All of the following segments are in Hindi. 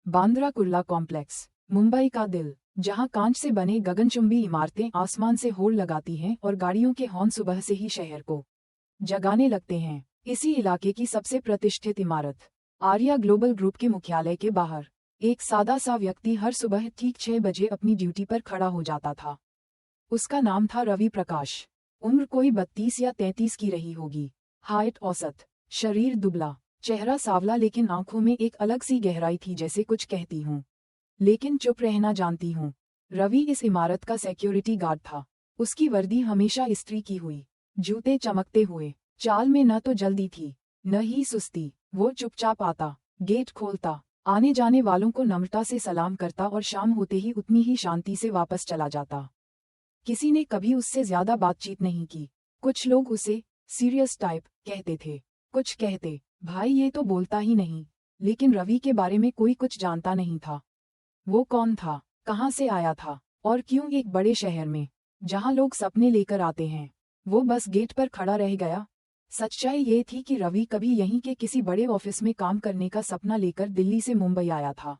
बांद्रा कुर्ला कॉम्प्लेक्स, मुंबई का दिल, जहां कांच से बने गगनचुंबी इमारतें आसमान से होड़ लगाती हैं और गाड़ियों के हॉर्न सुबह से ही शहर को जगाने लगते हैं। इसी इलाके की सबसे प्रतिष्ठित इमारत, आर्या ग्लोबल ग्रुप के मुख्यालय के बाहर, एक सादा सा व्यक्ति हर सुबह ठीक 6 बजे अपनी ड्यूटी पर खड़ा हो जाता था। उसका नाम था रवि प्रकाश। उम्र कोई 32 या 33 की रही होगी। हाइट औसत, शरीर दुबला, चेहरा सांवला, लेकिन आंखों में एक अलग सी गहराई थी, जैसे कुछ कहती हूँ लेकिन चुप रहना जानती हूँ। रवि इस इमारत का सिक्योरिटी गार्ड था। उसकी वर्दी हमेशा इस्त्री की हुई, जूते चमकते हुए, चाल में न तो जल्दी थी न ही सुस्ती। वो चुपचाप आता, गेट खोलता, आने जाने वालों को नम्रता से सलाम करता और शाम होते ही उतनी ही शांति से वापस चला जाता। किसी ने कभी उससे ज्यादा बातचीत नहीं की। कुछ लोग उसे सीरियस टाइप कहते थे, कुछ कहते भाई ये तो बोलता ही नहीं, लेकिन रवि के बारे में कोई कुछ जानता नहीं था। वो कौन था, कहाँ से आया था, और क्यों एक बड़े शहर में, जहाँ लोग सपने लेकर आते हैं, वो बस गेट पर खड़ा रह गया। सच्चाई ये थी कि रवि कभी यहीं के किसी बड़े ऑफिस में काम करने का सपना लेकर दिल्ली से मुंबई आया था।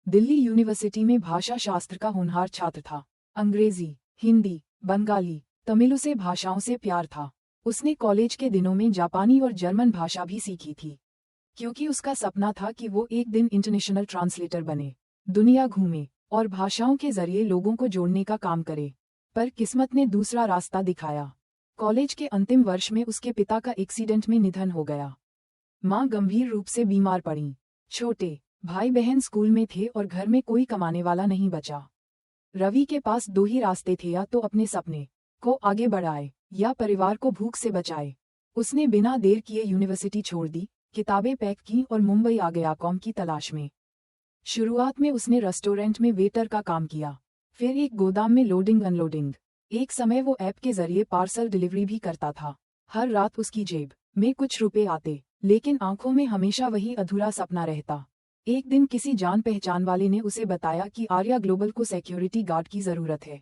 दिल्ली यूनिवर्सिटी में भाषा शास्त्र का होनहार छात्र था। अंग्रेजी, हिंदी, बंगाली, तमिल, उसे भाषाओं से प्यार था। उसने कॉलेज के दिनों में जापानी और जर्मन भाषा भी सीखी थी, क्योंकि उसका सपना था कि वो एक दिन इंटरनेशनल ट्रांसलेटर बने, दुनिया घूमे और भाषाओं के जरिए लोगों को जोड़ने का काम करे। पर किस्मत ने दूसरा रास्ता दिखाया। कॉलेज के अंतिम वर्ष में उसके पिता का एक्सीडेंट में निधन हो गया। माँ गंभीर रूप से बीमार पड़ी। छोटे भाई बहन स्कूल में थे और घर में कोई कमाने वाला नहीं बचा। रवि के पास दो ही रास्ते थे, या तो अपने सपने को आगे बढ़ाए या परिवार को भूख से बचाए। उसने बिना देर किए यूनिवर्सिटी छोड़ दी, किताबें पैक की और मुंबई आ गया कॉम की तलाश में। शुरुआत में उसने रेस्टोरेंट में वेटर का काम किया, फिर एक गोदाम में लोडिंग अनलोडिंग। एक समय वो ऐप के जरिए पार्सल डिलीवरी भी करता था। हर रात उसकी जेब में कुछ रुपए आते, लेकिन आंखों में हमेशा वही अधूरा सपना रहता। एक दिन किसी जान पहचान वाले ने उसे बताया कि आर्या ग्लोबल को सिक्योरिटी गार्ड की जरूरत है।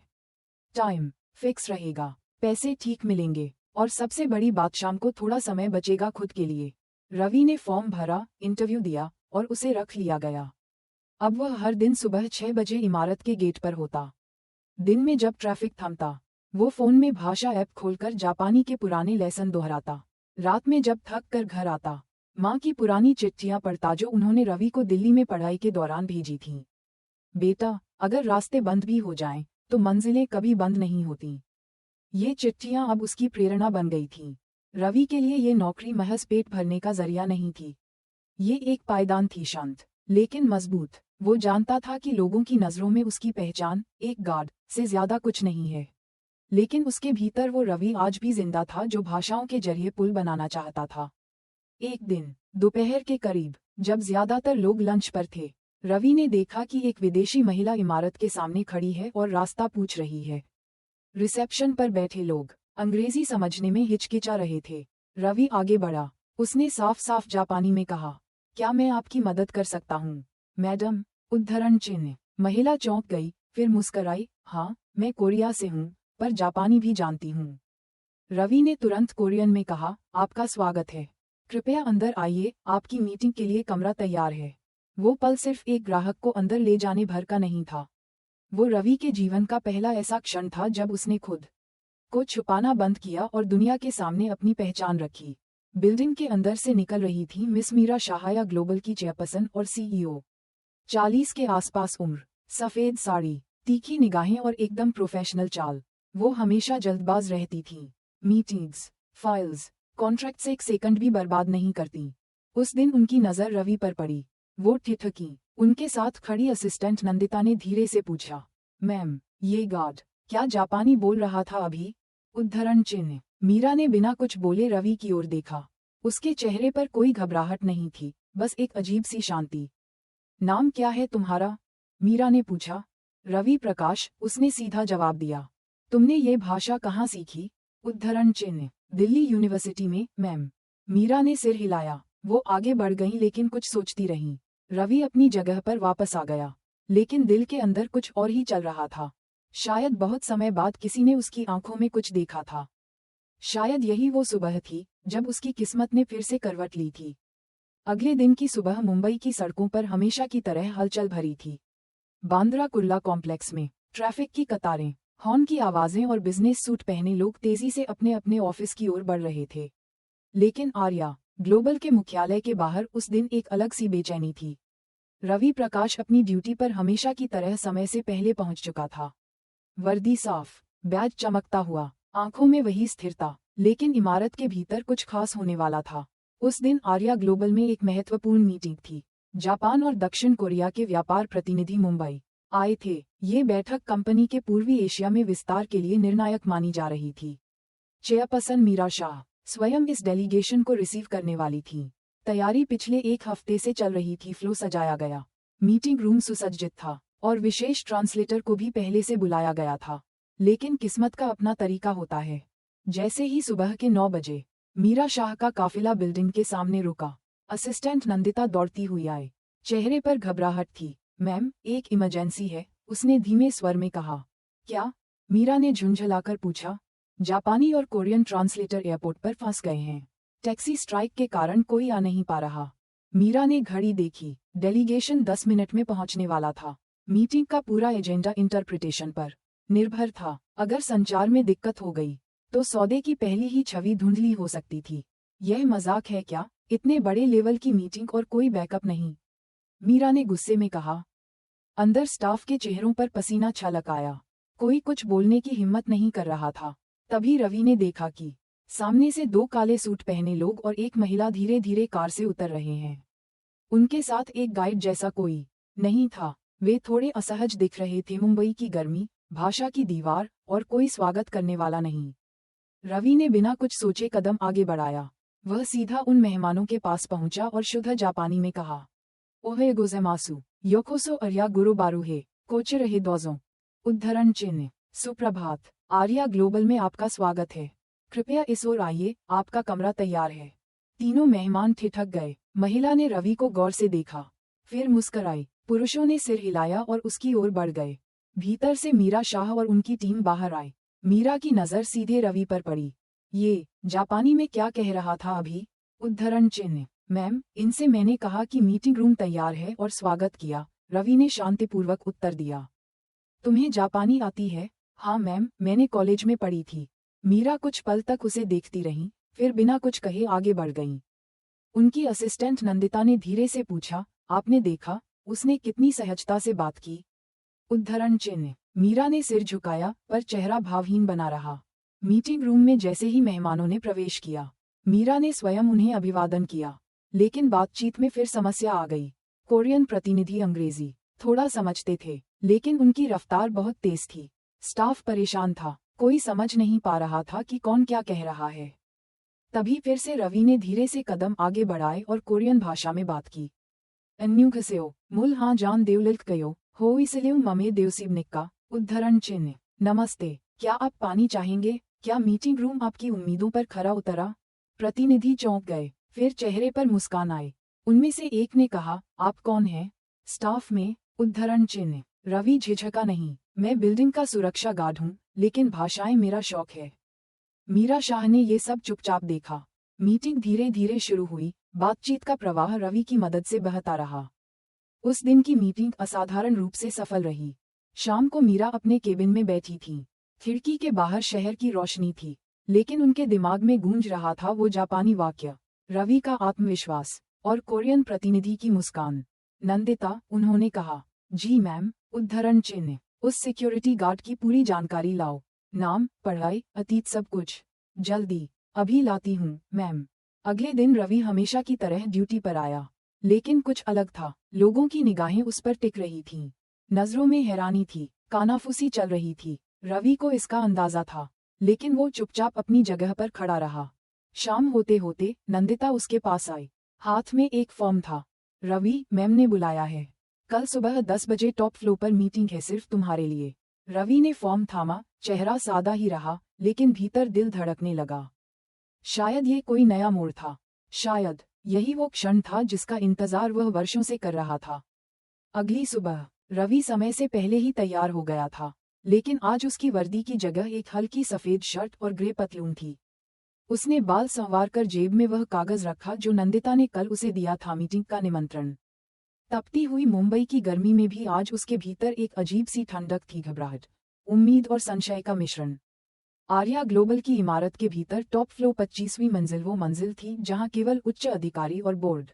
टाइम फिक्स रहेगा, पैसे ठीक मिलेंगे और सबसे बड़ी बात, शाम को थोड़ा समय बचेगा खुद के लिए। रवि ने फॉर्म भरा, इंटरव्यू दिया और उसे रख लिया गया। अब वह हर दिन सुबह 6 बजे इमारत के गेट पर होता। दिन में जब ट्रैफिक थमता, वो फोन में भाषा ऐप खोलकर जापानी के पुराने लेसन दोहराता। रात में जब थक कर घर आता, माँ की पुरानी चिट्ठियां पढ़ता जो उन्होंने रवि को दिल्ली में पढ़ाई के दौरान भेजी थीं। बेटा, अगर रास्ते बंद भी हो जाएं, तो मंजिलें कभी बंद नहीं होती। ये चिट्ठियां अब उसकी प्रेरणा बन गई थीं। रवि के लिए ये नौकरी महज पेट भरने का जरिया नहीं थी। ये एक पायदान थी, शांत लेकिन मजबूत। वो जानता था कि लोगों की नज़रों में उसकी पहचान एक गार्ड से ज्यादा कुछ नहीं है, लेकिन उसके भीतर वो रवि आज भी जिंदा था, जो भाषाओं के जरिए पुल बनाना चाहता था। एक दिन दोपहर के करीब, जब ज्यादातर लोग लंच पर थे, रवि ने देखा कि एक विदेशी महिला इमारत के सामने खड़ी है और रास्ता पूछ रही है। रिसेप्शन पर बैठे लोग अंग्रेजी समझने में हिचकिचा रहे थे। रवि आगे बढ़ा। उसने साफ साफ जापानी में कहा, क्या मैं आपकी मदद कर सकता हूँ मैडम? उद्धरण चिन्ह। महिला चौंक गई, फिर मुस्कराई। हाँ, मैं कोरिया से हूँ, पर जापानी भी जानती हूँ। रवि ने तुरंत कोरियन में कहा, आपका स्वागत है, कृपया अंदर आइए, आपकी मीटिंग के लिए कमरा तैयार है। वो पल सिर्फ एक ग्राहक को अंदर ले जाने भर का नहीं था, वो रवि के जीवन का पहला ऐसा क्षण था जब उसने खुद को छुपाना बंद किया और दुनिया के सामने अपनी पहचान रखी। बिल्डिंग के अंदर से निकल रही थी मिस मीरा शाहाया ग्लोबल की चेयरपर्सन और सीईओ। 40 के आसपास उम्र, सफेद साड़ी, तीखी निगाहें और एकदम प्रोफेशनल चाल। वो हमेशा जल्दबाज रहती थी। मीटिंग्स, फाइल्स, कॉन्ट्रैक्ट्स एक सेकंड भी बर्बाद नहीं करती। उस दिन उनकी नज़र रवि पर पड़ी। वो ठिठकी। उनके साथ खड़ी असिस्टेंट नंदिता ने धीरे से पूछा, मैम, ये गार्ड क्या जापानी बोल रहा था अभी? उद्धरण चिन्ह। मीरा ने बिना कुछ बोले रवि की ओर देखा। उसके चेहरे पर कोई घबराहट नहीं थी, बस एक अजीब सी शांति। नाम क्या है तुम्हारा? मीरा ने पूछा। रवि प्रकाश, उसने सीधा जवाब दिया। तुमने ये भाषा कहाँ सीखी? उद्धरण चिन्ह। दिल्ली यूनिवर्सिटी में, मैम। मीरा ने सिर हिलाया। वो आगे बढ़ गई, लेकिन कुछ सोचती रहीं। रवि अपनी जगह पर वापस आ गया, लेकिन दिल के अंदर कुछ और ही चल रहा था। शायद बहुत समय बाद किसी ने उसकी आंखों में कुछ देखा था। शायद यही वो सुबह थी जब उसकी किस्मत ने फिर से करवट ली थी। अगले दिन की सुबह मुंबई की सड़कों पर हमेशा की तरह हलचल भरी थी। बांद्रा कुर्ला कॉम्प्लेक्स में ट्रैफिक की कतारें, हॉर्न की आवाजें और बिजनेस सूट पहने लोग तेजी से अपने अपने ऑफिस की ओर बढ़ रहे थे। लेकिन आर्या ग्लोबल के मुख्यालय के बाहर उस दिन एक अलग सी बेचैनी थी। रवि प्रकाश अपनी ड्यूटी पर हमेशा की तरह समय से पहले पहुंच चुका था। वर्दी साफ, बैज चमकता हुआ, आंखों में वही स्थिरता, लेकिन इमारत के भीतर कुछ खास होने वाला था। उस दिन आर्या ग्लोबल में एक महत्वपूर्ण मीटिंग थी। जापान और दक्षिण कोरिया के व्यापार प्रतिनिधि मुंबई आए थे। ये बैठक कंपनी के पूर्वी एशिया में विस्तार के लिए निर्णायक मानी जा रही थी। चेयरपर्सन मीरा शाह स्वयं इस डेलीगेशन को रिसीव करने वाली थी। तैयारी पिछले एक हफ्ते से चल रही थी। फ्लो सजाया गया, मीटिंग रूम सुसज्जित था और विशेष ट्रांसलेटर को भी पहले से बुलाया गया था। लेकिन किस्मत का अपना तरीका होता है। जैसे ही सुबह के 9 बजे मीरा शाह का काफिला बिल्डिंग के सामने रुका, असिस्टेंट नंदिता दौड़ती हुई आए। चेहरे पर घबराहट थी। मैम, एक इमरजेंसी है, उसने धीमे स्वर में कहा। क्या? मीरा ने झुंझलाकर पूछा। जापानी और कोरियन ट्रांसलेटर एयरपोर्ट पर फंस गए हैं। टैक्सी स्ट्राइक के कारण कोई आ नहीं पा रहा। मीरा ने घड़ी देखी। डेलीगेशन 10 मिनट में पहुंचने वाला था। मीटिंग का पूरा एजेंडा इंटरप्रिटेशन पर निर्भर था। अगर संचार में दिक्कत हो गई तो सौदे की पहली ही छवि धुंधली हो सकती थी। यह मजाक है क्या? इतने बड़े लेवल की मीटिंग और कोई बैकअप नहीं, मीरा ने गुस्से में कहा। अंदर स्टाफ के चेहरों पर पसीना छलक आया। कोई कुछ बोलने की हिम्मत नहीं कर रहा था। तभी रवि ने देखा कि सामने से 2 काले सूट पहने लोग और एक महिला धीरे धीरे कार से उतर रहे हैं। उनके साथ एक गाइड जैसा कोई नहीं था। वे थोड़े असहज दिख रहे थे। मुंबई की गर्मी, भाषा की दीवार और कोई स्वागत करने वाला नहीं। रवि ने बिना कुछ सोचे कदम आगे बढ़ाया। वह सीधा उन मेहमानों के पास पहुंचा और शुद्ध जापानी में कहा, ओहे गोज़ेमासु, योकोसो अर्या गुरु बारुहे, कोचे रहे दोजों। उद्धरण चिन्ह। सुप्रभात, आर्या ग्लोबल में आपका स्वागत है। कृपया इस ओर आइए, आपका कमरा तैयार है। तीनों मेहमान ठिठक गए। महिला ने रवि को गौर से देखा, फिर मुस्कराई। पुरुषों ने सिर हिलाया और उसकी ओर बढ़ गए। भीतर से मीरा शाह और उनकी टीम बाहर आई। मीरा की नज़र सीधे रवि पर पड़ी। ये जापानी में क्या कह रहा था अभी? उद्धरण चिन्ह। मैम, इनसे मैंने कहा कि मीटिंग रूम तैयार है और स्वागत किया, रवि ने शांतिपूर्वक उत्तर दिया। तुम्हें जापानी आती है? हाँ मैम, मैंने कॉलेज में पढ़ी थी। मीरा कुछ पल तक उसे देखती रही, फिर बिना कुछ कहे आगे बढ़ गईं। उनकी असिस्टेंट नंदिता ने धीरे से पूछा, आपने देखा उसने कितनी सहजता से बात की? उद्धरण चिन्ह। मीरा ने सिर झुकाया पर चेहरा भावहीन बना रहा। मीटिंग रूम में जैसे ही मेहमानों ने प्रवेश किया, मीरा ने स्वयं उन्हें अभिवादन किया। लेकिन बातचीत में फिर समस्या आ गई। कोरियन प्रतिनिधि अंग्रेजी थोड़ा समझते थे, लेकिन उनकी रफ्तार बहुत तेज थी। स्टाफ परेशान था, कोई समझ नहीं पा रहा था कि कौन क्या कह रहा है। तभी फिर से रवि ने धीरे से कदम आगे बढ़ाए और कोरियन भाषा में बात की। अन्यूकसेओ, मुल हाँ जान देवलिल्क कयो, हो इसलिए ममे देवसिबनिक्का। उद्धरण चिन्ह। नमस्ते, क्या आप पानी चाहेंगे? क्या मीटिंग रूम आपकी उम्मीदों पर खरा उतरा? प्रतिनिधि चौंक गए, फिर चेहरे पर मुस्कान आई। उनमें से एक ने कहा, आप कौन हैं? स्टाफ में। उद्धरण चिन्ह। रवि झिझका नहीं, मैं बिल्डिंग का सुरक्षा गार्ड हूँ, लेकिन भाषाएं मेरा शौक है। मीरा शाह ने ये सब चुपचाप देखा। मीटिंग धीरे धीरे शुरू हुई। बातचीत का प्रवाह रवि की मदद से बहता रहा। उस दिन की मीटिंग असाधारण रूप से सफल रही। शाम को मीरा अपने केबिन में बैठी थी। खिड़की के बाहर शहर की रोशनी थी, लेकिन उनके दिमाग में गूंज रहा था वो जापानी वाक्य, रवि का आत्मविश्वास और कोरियन प्रतिनिधि की मुस्कान। नंदिता, उन्होंने कहा। जी मैम। उद्धरण चिन्ह। उस सिक्योरिटी गार्ड की पूरी जानकारी लाओ, नाम, पढ़ाई, अतीत, सब कुछ। जल्दी। अभी लाती हूँ मैम। अगले दिन रवि हमेशा की तरह ड्यूटी पर आया, लेकिन कुछ अलग था। लोगों की निगाहें उस पर टिक रही थीं। नजरों में हैरानी थी, कानाफूसी चल रही थी। रवि को इसका अंदाजा था, लेकिन वो चुपचाप अपनी जगह पर खड़ा रहा। शाम होते होते नंदिता उसके पास आई। हाथ में एक फॉर्म था। रवि, मैम ने बुलाया है। कल सुबह 10 बजे टॉप फ्लोर पर मीटिंग है, सिर्फ तुम्हारे लिए। रवि ने फॉर्म थामा। चेहरा सादा ही रहा, लेकिन भीतर दिल धड़कने लगा। शायद ये कोई नया मोड़ था। शायद यही वो क्षण था जिसका इंतजार वह वर्षों से कर रहा था। अगली सुबह रवि समय से पहले ही तैयार हो गया था, लेकिन आज उसकी वर्दी की जगह एक हल्की सफेद शर्ट और ग्रे पतलून थी। उसने बाल संवार कर जेब में वह कागज रखा जो नंदिता ने कल उसे दिया था, मीटिंग का निमंत्रण। तपती हुई मुंबई की गर्मी में भी आज उसके भीतर एक अजीब सी ठंडक थी, घबराहट, उम्मीद और संशय का मिश्रण। आर्या ग्लोबल की इमारत के भीतर टॉप फ्लोर 25वीं मंजिल वो मंजिल थी जहां केवल उच्च अधिकारी और बोर्ड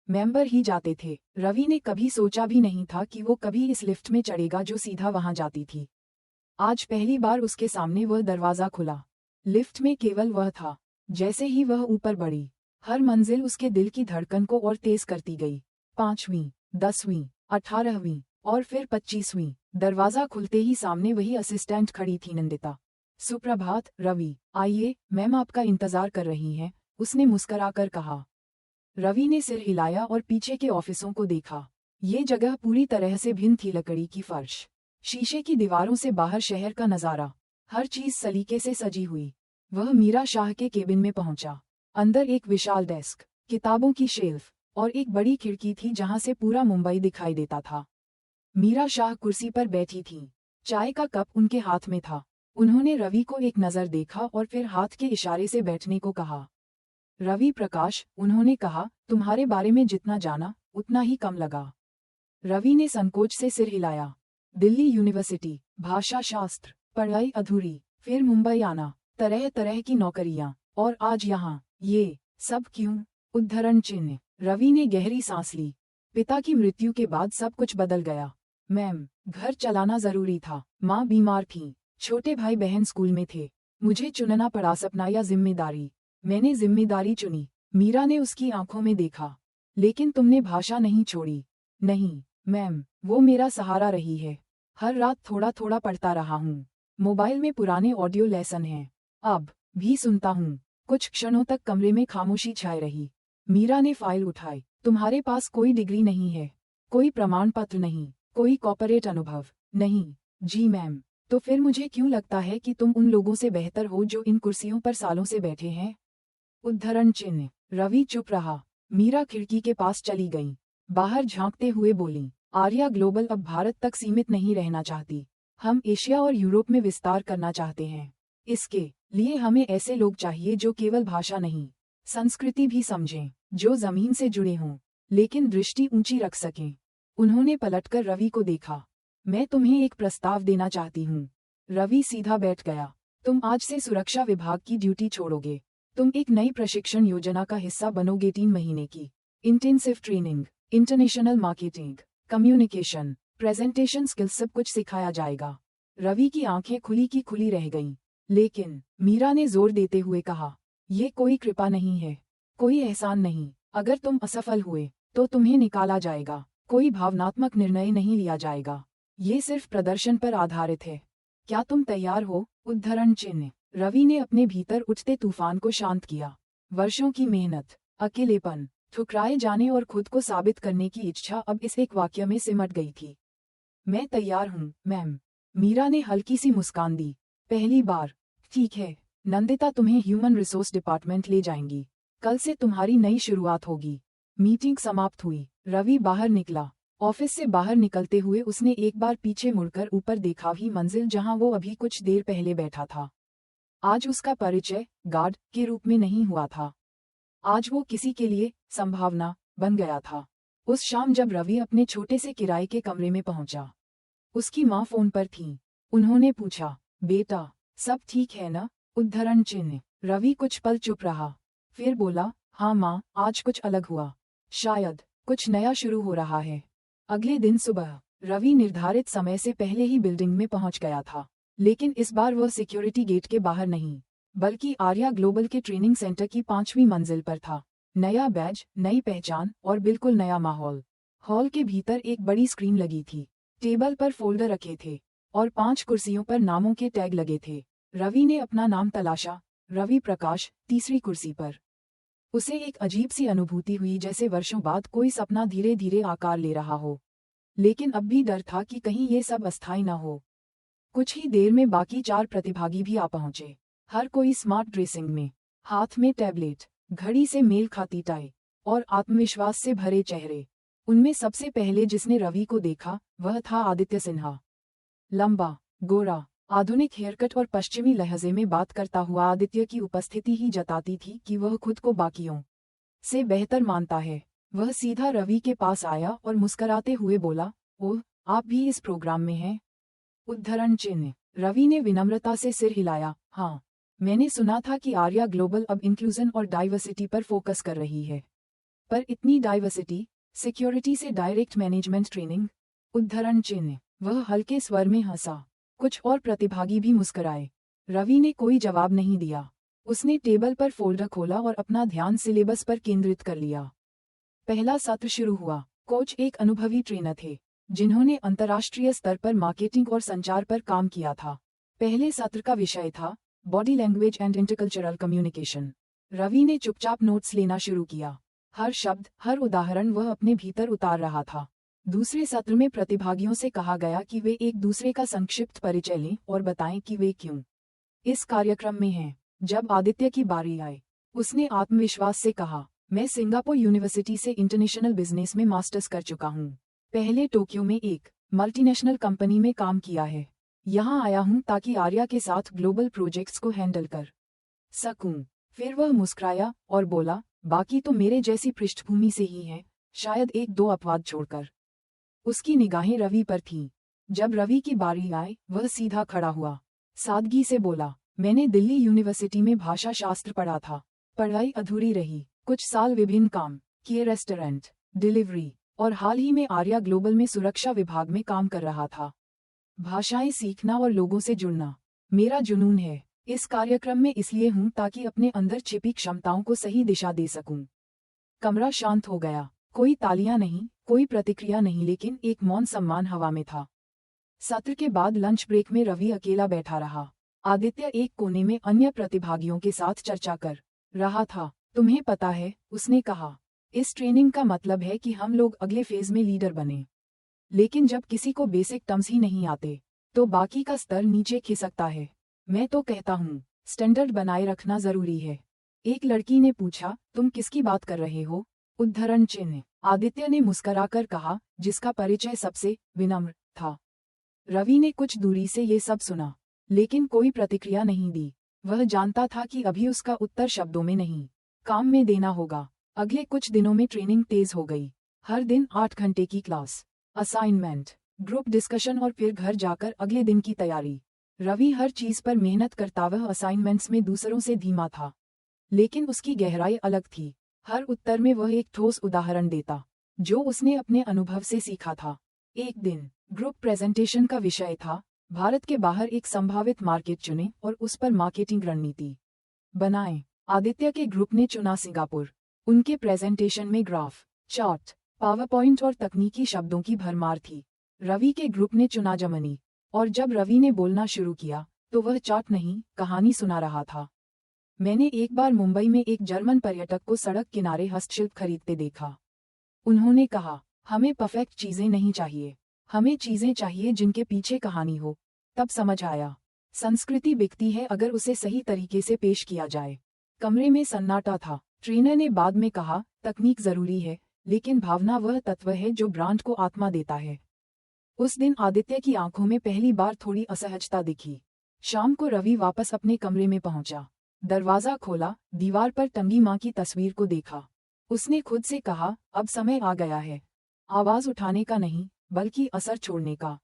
मेंबर ही जाते थे। रवि ने कभी सोचा भी नहीं था कि वो कभी इस लिफ्ट में चढ़ेगा जो सीधा वहां जाती थी। आज पहली बार उसके सामने वह दरवाजा खुला। लिफ्ट में केवल वह था। जैसे ही वह ऊपर बढ़ी, हर मंजिल उसके दिल की धड़कन को और तेज करती गई। 5वीं, 10वीं, 18वीं और फिर 25वीं। दरवाजा खुलते ही सामने वही असिस्टेंट खड़ी थी, नंदिता। सुप्रभात रवि, आइए, मैम आपका इंतजार कर रही हैं, उसने मुस्कराकर कहा। रवि ने सिर हिलाया और पीछे के ऑफिसों को देखा। ये जगह पूरी तरह से भिन्न थी, लकड़ी की फर्श, शीशे की दीवारों से बाहर शहर का नजारा, हर चीज सलीके से सजी हुई। वह मीरा शाह के केबिन में पहुंचा। अंदर एक विशाल डेस्क, किताबों की शेल्फ और एक बड़ी खिड़की थी जहां से पूरा मुंबई दिखाई देता था। मीरा शाह कुर्सी पर बैठी थीं। चाय का कप उनके हाथ में था। उन्होंने रवि को एक नजर देखा और फिर हाथ के इशारे से बैठने को कहा। रवि प्रकाश, उन्होंने कहा, तुम्हारे बारे में जितना जाना उतना ही कम लगा। रवि ने संकोच से सिर हिलाया। दिल्ली यूनिवर्सिटी, भाषा शास्त्र, पढ़ाई अधूरी, फिर मुंबई आना, तरह तरह की नौकरियां, और आज यहाँ, ये सब क्यों? उद्धरण चिन्ह। रवि ने गहरी सांस ली। पिता की मृत्यु के बाद सब कुछ बदल गया। मैम, घर चलाना जरूरी था, माँ बीमार थी, छोटे भाई बहन स्कूल में थे, मुझे चुनना पड़ा सपना या जिम्मेदारी। मैंने जिम्मेदारी चुनी। मीरा ने उसकी आंखों में देखा। लेकिन तुमने भाषा नहीं छोड़ी। नहीं मैम, वो मेरा सहारा रही है। हर रात थोड़ा थोड़ा पढ़ता रहा हूँ। मोबाइल में पुराने ऑडियो लेसन हैं, अब भी सुनता हूँ। कुछ क्षणों तक कमरे में खामोशी छाए रही। मीरा ने फाइल उठाई। तुम्हारे पास कोई डिग्री नहीं है, कोई प्रमाण पत्र नहीं, कोई कॉर्पोरेट अनुभव नहीं। जी मैम। तो फिर मुझे क्यों लगता है कि तुम उन लोगों से बेहतर हो जो इन कुर्सियों पर सालों से बैठे हैं? उद्धरण चिन्ह। रवि चुप रहा। मीरा खिड़की के पास चली गई। बाहर झांकते हुए बोली, आर्या ग्लोबल अब भारत तक सीमित नहीं रहना चाहती। हम एशिया और यूरोप में विस्तार करना चाहते हैं। इसके लिए हमें ऐसे लोग चाहिए जो केवल भाषा नहीं, संस्कृति भी समझें, जो जमीन से जुड़े हों, लेकिन दृष्टि ऊंची रख सकें। उन्होंने पलटकर रवि को देखा। मैं तुम्हें एक प्रस्ताव देना चाहती हूँ। रवि सीधा बैठ गया। तुम आज से सुरक्षा विभाग की ड्यूटी छोड़ोगे। तुम एक नई प्रशिक्षण योजना का हिस्सा बनोगे। 3 महीने की intensive training, international marketing, communication, presentation skills, सब कुछ सिखाया जाएगा। रवि की आंखें खुली की खुली रह गईं। लेकिन मीरा ने जोर देते हुए कहा, ये कोई कृपा नहीं है, कोई एहसान नहीं। अगर तुम असफल हुए तो तुम्हें निकाला जाएगा, कोई भावनात्मक निर्णय नहीं लिया जाएगा। ये सिर्फ प्रदर्शन पर आधारित है। क्या तुम तैयार हो? उद्धरण चिन्ह। रवि ने अपने भीतर उठते तूफान को शांत किया। वर्षों की मेहनत, अकेलेपन, ठुकराए जाने और खुद को साबित करने की इच्छा अब इस एक वाक्य में सिमट गई थी। मैं तैयार हूँ मैम। मीरा ने हल्की सी मुस्कान दी। पहली बार। ठीक है, नंदिता तुम्हें ह्यूमन रिसोर्स डिपार्टमेंट ले जाएंगी। कल से तुम्हारी नई शुरुआत होगी। मीटिंग समाप्त हुई। रवि बाहर निकला। ऑफिस से बाहर निकलते हुए उसने एक बार पीछे मुड़कर ऊपर देखा, ही मंजिल जहां वो अभी कुछ देर पहले बैठा था। आज उसका परिचय गार्ड के रूप में नहीं हुआ था। आज वो किसी के लिए संभावना बन गया था। उस शाम जब रवि अपने छोटे से किराए के कमरे में पहुंचा, उसकी माँ फोन पर थी। उन्होंने पूछा, बेटा सब ठीक है ना? उद्धरण चिन्ह। रवि कुछ पल चुप रहा, फिर बोला, हाँ माँ, आज कुछ अलग हुआ। शायद कुछ नया शुरू हो रहा है। अगले दिन सुबह रवि निर्धारित समय से पहले ही बिल्डिंग में पहुंच गया था। लेकिन इस बार वह सिक्योरिटी गेट के बाहर नहीं, बल्कि आर्या ग्लोबल के ट्रेनिंग सेंटर की 5वीं मंजिल पर था। नया बैज, नई पहचान और बिल्कुल नया माहौल। हॉल के भीतर एक बड़ी स्क्रीन लगी थी। टेबल पर फोल्डर रखे थे और 5 कुर्सियों पर नामों के टैग लगे थे। रवि ने अपना नाम तलाशा। रवि प्रकाश, तीसरी कुर्सी पर। उसे एक अजीब सी अनुभूति हुई, जैसे वर्षों बाद कोई सपना धीरे धीरे आकार ले रहा हो। लेकिन अब भी डर था कि कहीं ये सब अस्थायी न हो। कुछ ही देर में बाकी 4 प्रतिभागी भी आ पहुंचे। हर कोई स्मार्ट ड्रेसिंग में, हाथ में टैबलेट, घड़ी से मेल खाती टाई और आत्मविश्वास से भरे चेहरे। उनमें सबसे पहले जिसने रवि को देखा वह था आदित्य सिन्हा। लंबा, गोरा, आधुनिक हेयरकट और पश्चिमी लहजे में बात करता हुआ आदित्य की उपस्थिति ही जताती थी कि वह खुद को बाकियों से बेहतर मानता है। वह सीधा रवि के पास आया और मुस्कराते हुए बोला, ओह, आप भी इस प्रोग्राम में हैं? उद्धरण चिन्ह। रवि ने विनम्रता से सिर हिलाया, हाँ, मैंने सुना था कि आर्या ग्लोबल अब इंक्लूजन और डाइवर्सिटी पर फोकस कर रही है। पर इतनी डाइवर्सिटी, सिक्योरिटी से डायरेक्ट मैनेजमेंट ट्रेनिंग? उद्धरण चिन्ह। वह हल्के स्वर में हंसा। कुछ और प्रतिभागी भी मुस्कुराए। रवि ने कोई जवाब नहीं दिया। उसने टेबल पर फोल्डर खोला और अपना ध्यान सिलेबस पर केंद्रित कर लिया। पहला सत्र शुरू हुआ। कोच एक अनुभवी ट्रेनर थे, जिन्होंने अंतर्राष्ट्रीय स्तर पर मार्केटिंग और संचार पर काम किया था। पहले सत्र का विषय था body language and intercultural communication. Ravi ने चुपचाप नोट्स लेना शुरू किया। हर शब्द, हर उदाहरण वह अपने भीतर उतार रहा था। दूसरे सत्र में प्रतिभागियों से कहा गया कि वे एक दूसरे का संक्षिप्त परिचय लें और बताएं कि वे क्यों इस कार्यक्रम में हैं। जब आदित्य की बारी आई, उसने आत्मविश्वास से कहा, मैं सिंगापुर यूनिवर्सिटी से इंटरनेशनल बिजनेस में मास्टर्स कर चुका हूँ। पहले टोक्यो में एक मल्टीनेशनल कंपनी में काम किया है। यहाँ आया हूँ ताकि आर्या के साथ ग्लोबल प्रोजेक्ट्स को हैंडल कर सकूं। फिर वह मुस्कुराया और बोला, बाकी तो मेरे जैसी पृष्ठभूमि से ही हैं, शायद एक दो अपवाद छोड़कर। उसकी निगाहें रवि पर थीं। जब रवि की बारी आई, वह सीधा खड़ा हुआ। सादगी से बोला, मैंने दिल्ली यूनिवर्सिटी में भाषा शास्त्र पढ़ा था। पढ़ाई अधूरी रही। कुछ साल विभिन्न काम किए, रेस्टोरेंट, डिलीवरी, और हाल ही में आर्या ग्लोबल में सुरक्षा विभाग में काम कर रहा था। भाषाएं सीखना और लोगों से जुड़ना मेरा जुनून है। इस कार्यक्रम में इसलिए हूँ ताकि अपने अंदर छिपी क्षमताओं को सही दिशा दे सकूं। कमरा शांत हो गया। कोई तालियां नहीं, कोई प्रतिक्रिया नहीं, लेकिन एक मौन सम्मान हवा में था। सत्र के बाद लंच ब्रेक में रवि अकेला बैठा रहा। आदित्य एक कोने में अन्य प्रतिभागियों के साथ चर्चा कर रहा था। तुम्हें पता है, उसने कहा, इस ट्रेनिंग का मतलब है कि हम लोग अगले फेज में लीडर बने। लेकिन जब किसी को बेसिक टर्म्स ही नहीं आते, तो बाकी का स्तर नीचे खिसकता है। मैं तो कहता हूँ, स्टैंडर्ड बनाए रखना जरूरी है। एक लड़की ने पूछा, तुम किसकी बात कर रहे हो? उद्धरण चिन्ह। आदित्य ने मुस्कुराकर कहा, जिसका परिचय सबसे विनम्र था। रवि ने कुछ दूरी से ये सब सुना, लेकिन कोई प्रतिक्रिया नहीं दी। वह जानता था कि अभी उसका उत्तर शब्दों में नहीं, काम में देना होगा। अगले कुछ दिनों में ट्रेनिंग तेज हो गई। हर दिन 8 घंटे की क्लास, असाइनमेंट, ग्रुप डिस्कशन और फिर घर जाकर अगले दिन की तैयारी। रवि हर चीज पर मेहनत करता, वह असाइनमेंट्स में दूसरों से धीमा था, लेकिन उसकी गहराई अलग थी। हर उत्तर में वह एक ठोस उदाहरण देता, जो उसने अपने अनुभव से सीखा था। एक दिन ग्रुप प्रेजेंटेशन का विषय था, भारत के बाहर एक संभावित मार्केट चुनें और उस पर मार्केटिंग रणनीति बनाएं। आदित्य के ग्रुप ने चुना सिंगापुर। उनके प्रेजेंटेशन में ग्राफ, चार्ट, पावर पॉइंट और तकनीकी शब्दों की भरमार थी। रवि के ग्रुप ने चुना जर्मनी, और जब रवि ने बोलना शुरू किया, तो वह चार्ट नहीं, कहानी सुना रहा था। मैंने एक बार मुंबई में एक जर्मन पर्यटक को सड़क किनारे हस्तशिल्प खरीदते देखा। उन्होंने कहा, हमें परफेक्ट चीजें नहीं चाहिए, हमें चीजें चाहिए जिनके पीछे कहानी हो। तब समझ आया, संस्कृति बिकती है अगर उसे सही तरीके से पेश किया जाए। कमरे में सन्नाटा था। ट्रेनर ने बाद में कहा, तकनीक जरूरी है, लेकिन भावना वह तत्व है जो ब्रांड को आत्मा देता है। उस दिन आदित्य की आंखों में पहली बार थोड़ी असहजता दिखी। शाम को रवि वापस अपने कमरे में पहुंचा। दरवाजा खोला, दीवार पर टंगी मां की तस्वीर को देखा। उसने खुद से कहा, अब समय आ गया है, आवाज उठाने का नहीं, बल्कि असर छोड़ने का।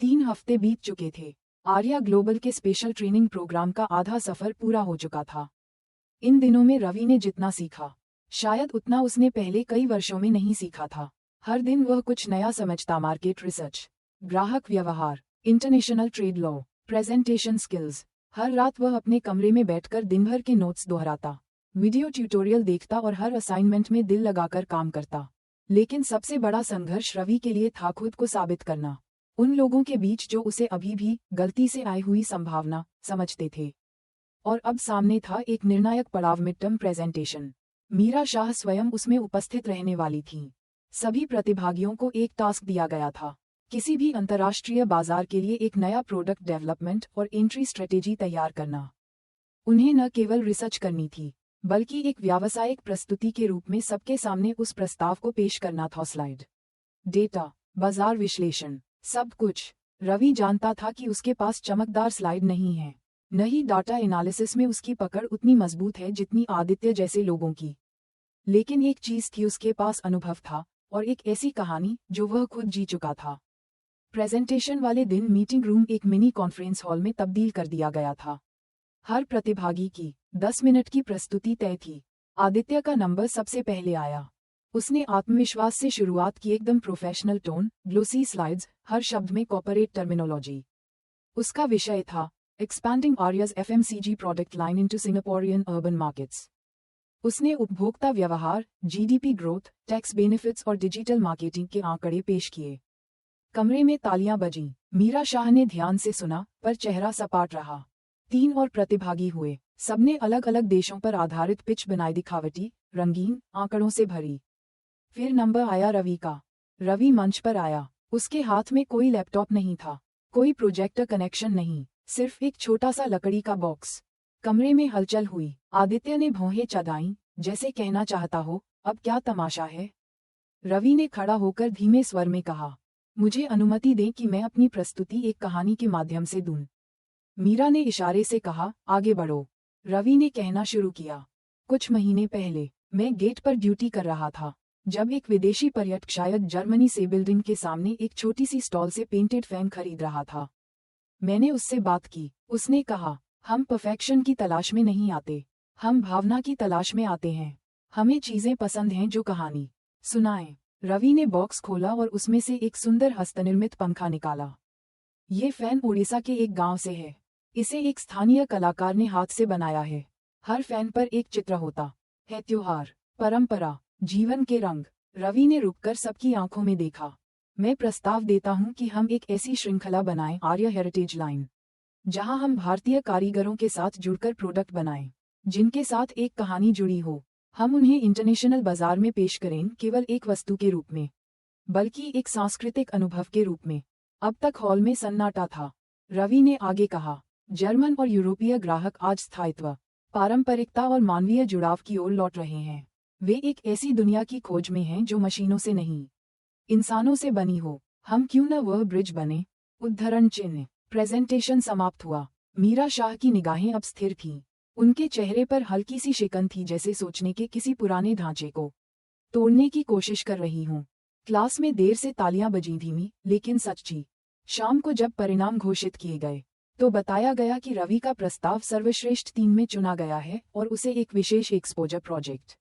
3 हफ्ते बीत चुके थे। आर्या ग्लोबल के स्पेशल ट्रेनिंग प्रोग्राम का आधा सफर पूरा हो चुका था। इन दिनों में रवि ने जितना सीखा, शायद उतना उसने पहले कई वर्षों में नहीं सीखा था। हर दिन वह कुछ नया समझता, मार्केट रिसर्च, ग्राहक व्यवहार, international trade law, presentation skills. हर रात वह अपने कमरे में बैठकर दिन भर के नोट्स दोहराता, वीडियो ट्यूटोरियल देखता और हर असाइनमेंट में दिल लगाकर काम करता। लेकिन सबसे बड़ा संघर्ष रवि के लिए था खुद को साबित करना, उन लोगों के बीच जो उसे अभी भी गलती से आई हुई संभावना समझते थे। और अब सामने था एक निर्णायक पड़ाव, mid term presentation. Meera Shah स्वयं उसमें उपस्थित रहने वाली थीं। सभी प्रतिभागियों को एक टास्क दिया गया था, किसी भी अंतर्राष्ट्रीय बाजार के लिए एक नया प्रोडक्ट डेवलपमेंट और एंट्री स्ट्रेटेजी तैयार करना। उन्हें न केवल रिसर्च करनी थी, बल्कि एक व्यावसायिक प्रस्तुति के रूप में सबके सामने उस प्रस्ताव को पेश करना था। स्लाइड, डेटा, बाजार विश्लेषण, सब कुछ। रवि जानता था कि उसके पास चमकदार स्लाइड नहीं है, न ही डाटा एनालिसिस में उसकी पकड़ उतनी मजबूत है जितनी आदित्य जैसे लोगों की। लेकिन एक चीज थी, उसके पास अनुभव था, और एक ऐसी कहानी जो वह खुद जी चुका था। प्रेजेंटेशन वाले दिन मीटिंग रूम एक मिनी कॉन्फ्रेंस हॉल में तब्दील कर दिया गया था। हर प्रतिभागी की 10 मिनट की प्रस्तुति तय थी। आदित्य का नंबर सबसे पहले आया। उसने आत्मविश्वास से शुरुआत की, एकदम प्रोफेशनल टोन, ग्लोसी स्लाइड्स, हर शब्द में कॉर्पोरेट टर्मिनोलॉजी। उसका विषय था expanding Arya's FMCG product line into Singaporean urban markets. उसने उपभोक्ता व्यवहार, जीडीपी ग्रोथ, टैक्स बेनिफिट्स और डिजिटल मार्केटिंग के आंकड़े पेश किए। कमरे में तालियां बजीं। मीरा शाह ने ध्यान से सुना, पर चेहरा सपाट रहा। 3 और प्रतिभागी हुए। सबने अलग अलग देशों पर आधारित पिच बनाई, दिखावटी, रंगीन, आंकड़ों से भरी। फिर नंबर आया रवि का। रवि मंच पर आया। उसके हाथ में कोई लैपटॉप नहीं था, कोई प्रोजेक्टर कनेक्शन नहीं, सिर्फ एक छोटा सा लकड़ी का बॉक्स। कमरे में हलचल हुई। आदित्य ने भौहें चढ़ाईं, जैसे कहना चाहता हो, अब क्या तमाशा है। रवि ने खड़ा होकर धीमे स्वर में कहा, मुझे अनुमति दें कि मैं अपनी प्रस्तुति एक कहानी के माध्यम से दूं। मीरा ने इशारे से कहा, आगे बढ़ो। रवि ने कहना शुरू किया। कुछ महीने पहले मैं गेट पर ड्यूटी कर रहा था, जब एक विदेशी पर्यटक, शायद जर्मनी से, बिल्डिंग के सामने एक छोटी सी स्टॉल से पेंटेड फैन खरीद रहा था। मैंने उससे बात की। उसने कहा, हम परफेक्शन की तलाश में नहीं आते, हम भावना की तलाश में आते हैं। हमें चीजें पसंद हैं जो कहानी सुनाएं। रवि ने बॉक्स खोला और उसमें से एक सुंदर हस्तनिर्मित पंखा निकाला। ये फैन उड़ीसा के एक गांव से है। इसे एक स्थानीय कलाकार ने हाथ से बनाया है। हर फैन पर एक चित्र होता है, त्योहार, परंपरा, जीवन के रंग। रवि ने रुककर सबकी आंखों में देखा। मैं प्रस्ताव देता हूं कि हम एक ऐसी श्रृंखला बनाएं, आर्या हेरिटेज लाइन, जहां हम भारतीय कारीगरों के साथ जुड़कर प्रोडक्ट बनाएं, जिनके साथ एक कहानी जुड़ी हो। हम उन्हें इंटरनेशनल बाजार में पेश करें, केवल एक वस्तु के रूप में, बल्कि एक सांस्कृतिक अनुभव के रूप में। अब तक हॉल में सन्नाटा था। रवि ने आगे कहा, जर्मन और यूरोपीय ग्राहक आज स्थायित्व, पारंपरिकता और मानवीय जुड़ाव की ओर लौट रहे हैं। वे एक ऐसी दुनिया की खोज में हैं जो मशीनों से नहीं, इंसानों से बनी हो। हम क्यों न वह ब्रिज बने। उद्धरण चिन्ह। प्रेजेंटेशन समाप्त हुआ। मीरा शाह की निगाहें अब स्थिर थीं। उनके चेहरे पर हल्की सी शिकन थी, जैसे सोचने के किसी पुराने ढांचे को तोड़ने की कोशिश कर रही हूँ। क्लास में देर से तालियां बजीं, धीमी लेकिन सच्ची। शाम को जब परिणाम घोषित किए गए, तो बताया गया कि रवि का प्रस्ताव सर्वश्रेष्ठ 3 में चुना गया है और उसे एक विशेष एक्सपोजर प्रोजेक्ट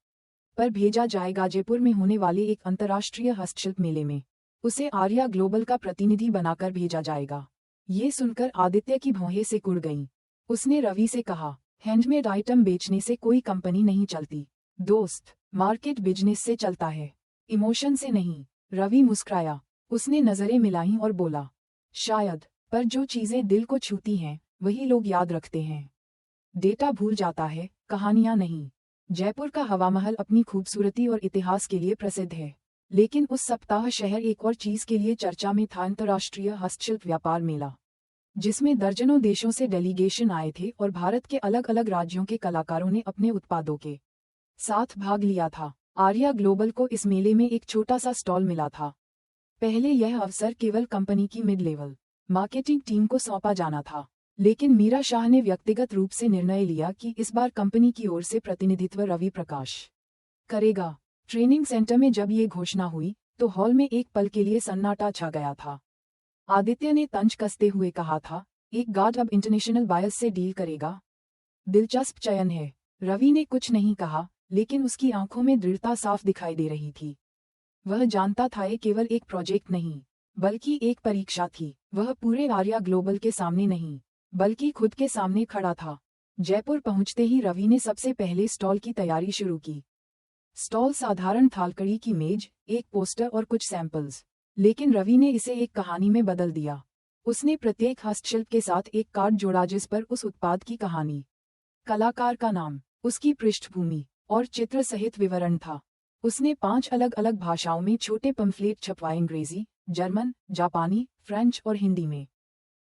पर भेजा जाएगा, जयपुर में होने वाले एक अंतर्राष्ट्रीय हस्तशिल्प मेले में। उसे आर्या ग्लोबल का प्रतिनिधि बनाकर भेजा जाएगा। ये सुनकर आदित्य की भौहें सिकुड़ गईं। उसने रवि से कहा, हैंडमेड आइटम बेचने से कोई कंपनी नहीं चलती दोस्त, मार्केट बिजनेस से चलता है, इमोशन से नहीं। रवि मुस्कुराया। उसने नजरें मिलाईं और बोला, शायद, पर जो चीजें दिल को छूती हैं, वही लोग याद रखते हैं। डेटा भूल जाता है, कहानियां नहीं। जयपुर का हवामहल अपनी खूबसूरती और इतिहास के लिए प्रसिद्ध है, लेकिन उस सप्ताह शहर एक और चीज के लिए चर्चा में था, अंतर्राष्ट्रीय हस्तशिल्प व्यापार मेला, जिसमें दर्जनों देशों से डेलीगेशन आए थे और भारत के अलग अलग राज्यों के कलाकारों ने अपने उत्पादों के साथ भाग लिया था। आर्या ग्लोबल को इस मेले में एक छोटा सा स्टॉल मिला था। पहले यह अवसर केवल कंपनी की मिड लेवल मार्केटिंग टीम को सौंपा जाना था, लेकिन मीरा शाह ने व्यक्तिगत रूप से निर्णय लिया कि इस बार कंपनी की ओर से प्रतिनिधित्व रवि प्रकाश करेगा। ट्रेनिंग सेंटर में जब ये घोषणा हुई, तो हॉल में एक पल के लिए सन्नाटा छा गया था। आदित्य ने तंज कसते हुए कहा था, एक गार्ड अब इंटरनेशनल बायर्स से डील करेगा। दिलचस्प चयन है। रवि ने कुछ नहीं कहा, लेकिन उसकी आंखों में दृढ़ता साफ दिखाई दे रही थी। वह जानता था ये केवल एक प्रोजेक्ट नहीं, बल्कि एक परीक्षा थी। वह पूरे आर्या ग्लोबल के सामने नहीं, बल्कि खुद के सामने खड़ा था। जयपुर पहुंचते ही रवि ने सबसे पहले स्टॉल की तैयारी शुरू की। स्टॉल साधारण थालकड़ी की मेज, एक पोस्टर और कुछ सैंपल्स, लेकिन रवि ने इसे एक कहानी में बदल दिया। उसने प्रत्येक हस्तशिल्प के साथ एक कार्ड जोड़ा जिस पर उस उत्पाद की कहानी, कलाकार का नाम, उसकी पृष्ठभूमि और चित्र सहित विवरण था। उसने 5 अलग अलग भाषाओं में छोटे पंफलेट छपवाए, अंग्रेजी, जर्मन, जापानी, फ्रेंच और हिंदी में।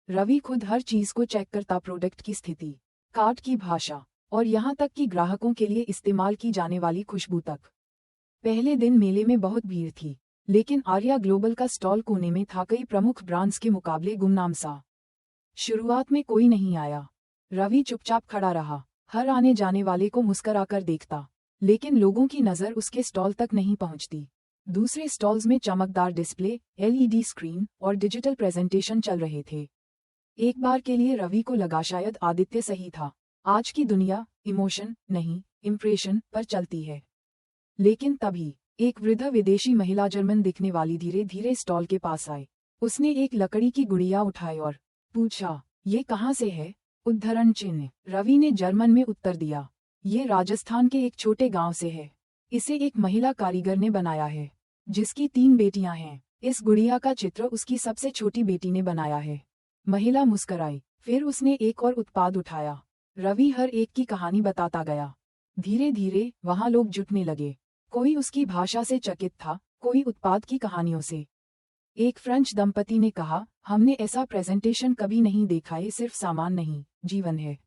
रवि खुद हर चीज को चेक करता, प्रोडक्ट की स्थिति, कार्ड की भाषा और यहाँ तक कि ग्राहकों के लिए इस्तेमाल की जाने वाली खुशबू तक। पहले दिन मेले में बहुत भीड़ थी। लेकिन आर्या ग्लोबल का स्टॉल कोने में था, कई प्रमुख ब्रांड्स के मुकाबले गुमनाम सा। शुरुआत में कोई नहीं आया। रवि चुपचाप खड़ा रहा, हर आने जाने वाले को मुस्कराकर देखता, लेकिन लोगों की नज़र उसके स्टॉल तक नहीं पहुंचती। दूसरे स्टॉल्स में चमकदार डिस्प्ले, एलईडी स्क्रीन और डिजिटल प्रेजेंटेशन चल रहे थे। एक बार के लिए रवि को लगा शायद आदित्य सही था। आज की दुनिया इमोशन नहीं, इम्प्रेशन पर चलती है। लेकिन तभी एक वृद्ध विदेशी महिला जर्मन दिखने वाली धीरे धीरे स्टॉल के पास आई। उसने एक लकड़ी की गुड़िया उठाई और पूछा, ये कहाँ से है? उद्धरण चिन्ह। रवि ने जर्मन में उत्तर दिया, ये राजस्थान के एक छोटे गांव से है। इसे एक महिला कारीगर ने बनाया है, जिसकी 3 बेटियां हैं। इस गुड़िया का चित्र उसकी सबसे छोटी बेटी ने बनाया है। महिला मुस्कराई, फिर उसने एक और उत्पाद उठाया। रवि हर एक की कहानी बताता गया। धीरे धीरे वहां लोग जुटने लगे। कोई उसकी भाषा से चकित था, कोई उत्पाद की कहानियों से। एक फ्रेंच दंपति ने कहा, हमने ऐसा प्रेजेंटेशन कभी नहीं देखा, ये सिर्फ सामान नहीं, जीवन है।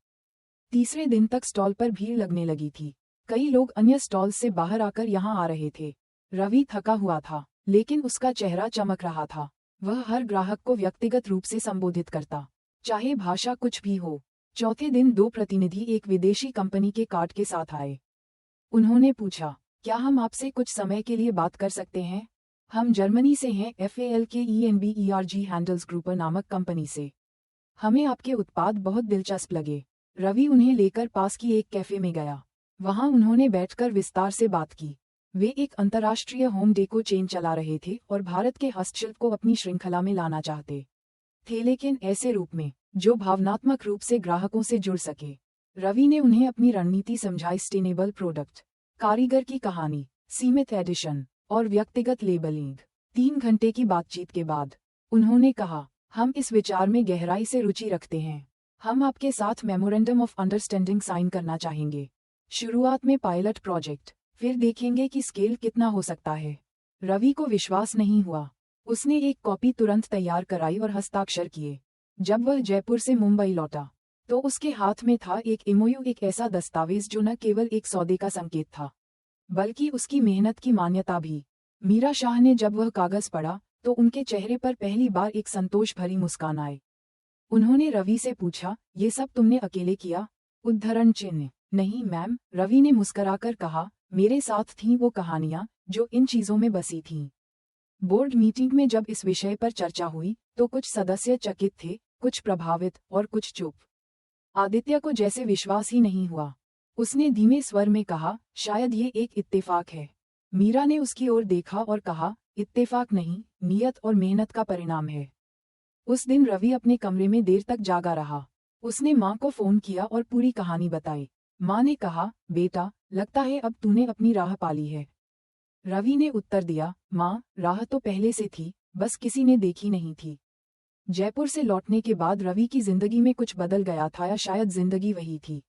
तीसरे दिन तक स्टॉल पर भीड़ लगने लगी थी। कई लोग अन्य स्टॉल से बाहर आकर यहाँ आ रहे थे। रवि थका हुआ था, लेकिन उसका चेहरा चमक रहा था। वह हर ग्राहक को व्यक्तिगत रूप से संबोधित करता, चाहे भाषा कुछ भी हो। चौथे दिन 2 प्रतिनिधि एक विदेशी कंपनी के कार्ड के साथ आए। उन्होंने पूछा, क्या हम आपसे कुछ समय के लिए बात कर सकते हैं? हम जर्मनी से हैं, FALKENBERG हैंडल्स ग्रुपर नामक कंपनी से। हमें आपके उत्पाद बहुत दिलचस्प लगे। रवि उन्हें लेकर पास की एक कैफे में गया। वहां उन्होंने बैठकर विस्तार से बात की। वे एक अंतर्राष्ट्रीय होम डेको चेन चला रहे थे और भारत के हस्तशिल्प को अपनी श्रृंखला में लाना चाहते थे, लेकिन ऐसे रूप में जो भावनात्मक रूप से ग्राहकों से जुड़ सके। रवि ने उन्हें अपनी रणनीति समझाई, सस्टेनेबल प्रोडक्ट, कारीगर की कहानी, सीमित एडिशन और व्यक्तिगत लेबलिंग। 3 घंटे की बातचीत के बाद उन्होंने कहा, हम इस विचार में गहराई से रुचि रखते हैं। हम आपके साथ मेमोरेंडम ऑफ अंडरस्टैंडिंग साइन करना चाहेंगे। शुरुआत में पायलट प्रोजेक्ट, फिर देखेंगे कि स्केल कितना हो सकता है। रवि को विश्वास नहीं हुआ। उसने एक कॉपी तुरंत तैयार कराई और हस्ताक्षर किए। जब वह जयपुर से मुंबई लौटा, तो उसके हाथ में था एक MOU, एक ऐसा दस्तावेज जो न केवल एक सौदे का संकेत था, बल्कि उसकी मेहनत की मान्यता भी। मीरा शाह ने जब वह कागज पढ़ा, तो उनके चेहरे पर पहली बार एक संतोष भरी मुस्कान आई। उन्होंने रवि से पूछा, ये सब तुमने अकेले किया? उद्धरण चिन्ह। नहीं मैम, रवि ने मुस्कराकर कहा, मेरे साथ थीं वो कहानियां जो इन चीजों में बसी थीं। बोर्ड मीटिंग में जब इस विषय पर चर्चा हुई, तो कुछ सदस्य चकित थे, कुछ प्रभावित और कुछ चुप। आदित्य को जैसे विश्वास ही नहीं हुआ। उसने धीमे स्वर में कहा, शायद ये एक इत्तेफाक है। मीरा ने उसकी ओर देखा और कहा, इत्तेफाक नहीं, नियत और मेहनत का परिणाम है। उस दिन रवि अपने कमरे में देर तक जागा रहा। उसने माँ को फोन किया और पूरी कहानी बताई। माँ ने कहा, बेटा, लगता है अब तूने अपनी राह पाली है। रवि ने उत्तर दिया, माँ, राह तो पहले से थी, बस किसी ने देखी नहीं थी। जयपुर से लौटने के बाद रवि की जिंदगी में कुछ बदल गया था, या शायद जिंदगी वही थी,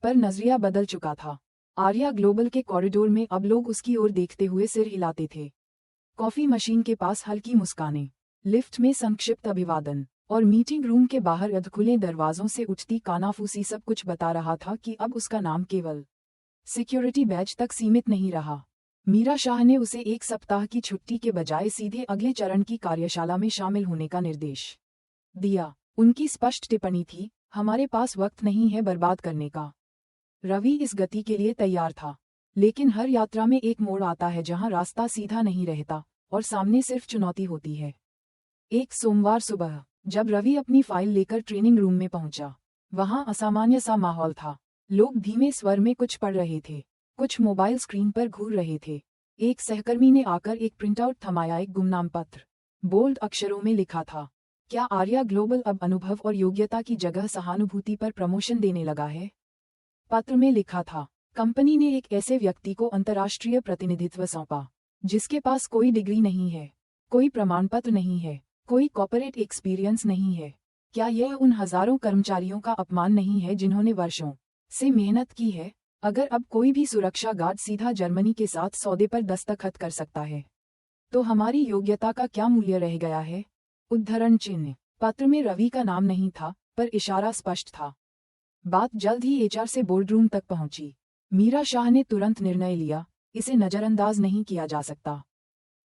पर नजरिया बदल चुका था। आर्या ग्लोबल के कॉरिडोर में अब लोग उसकी ओर देखते हुए सिर हिलाते थे। कॉफी मशीन के पास हल्की मुस्कानें, लिफ्ट में संक्षिप्त अभिवादन और मीटिंग रूम के बाहर अधखुले दरवाजों से उठती कानाफूसी सब कुछ बता रहा था कि अब उसका नाम केवल सिक्योरिटी बैज तक सीमित नहीं रहा। मीरा शाह ने उसे 1 सप्ताह की छुट्टी के बजाय सीधे अगले चरण की कार्यशाला में शामिल होने का निर्देश दिया। उनकी स्पष्ट टिप्पणी थी, हमारे पास वक्त नहीं है बर्बाद करने का। रवि इस गति के लिए तैयार था, लेकिन हर यात्रा में एक मोड़ आता है जहां रास्ता सीधा नहीं रहता और सामने सिर्फ चुनौती होती है। एक सोमवार सुबह जब रवि अपनी फाइल लेकर ट्रेनिंग रूम में पहुंचा, वहां असामान्य सा माहौल था। लोग धीमे स्वर में कुछ पढ़ रहे थे, कुछ मोबाइल स्क्रीन पर घूर रहे थे। एक सहकर्मी ने आकर एक प्रिंटआउट थमाया, एक गुमनाम पत्र। बोल्ड अक्षरों में लिखा था, क्या आर्या ग्लोबल अब अनुभव और योग्यता की जगह सहानुभूति पर प्रमोशन देने लगा है? पत्र में लिखा था, कंपनी ने एक ऐसे व्यक्ति को अंतर्राष्ट्रीय प्रतिनिधित्व सौंपा, जिसके पास कोई डिग्री नहीं है, कोई प्रमाण पत्र नहीं है, कोई कॉर्पोरेट एक्सपीरियंस नहीं है। क्या यह उन हजारों कर्मचारियों का अपमान नहीं है जिन्होंने वर्षों से मेहनत की है? अगर अब कोई भी सुरक्षा गार्ड सीधा जर्मनी के साथ सौदे पर दस्तखत कर सकता है, तो हमारी योग्यता का क्या मूल्य रह गया है? उद्धरण चिन्ह। पत्र में रवि का नाम नहीं था, पर इशारा स्पष्ट था। बात जल्द ही HR से बोर्डरूम तक पहुंची। मीरा शाह ने तुरंत निर्णय लिया, इसे नजरअंदाज नहीं किया जा सकता।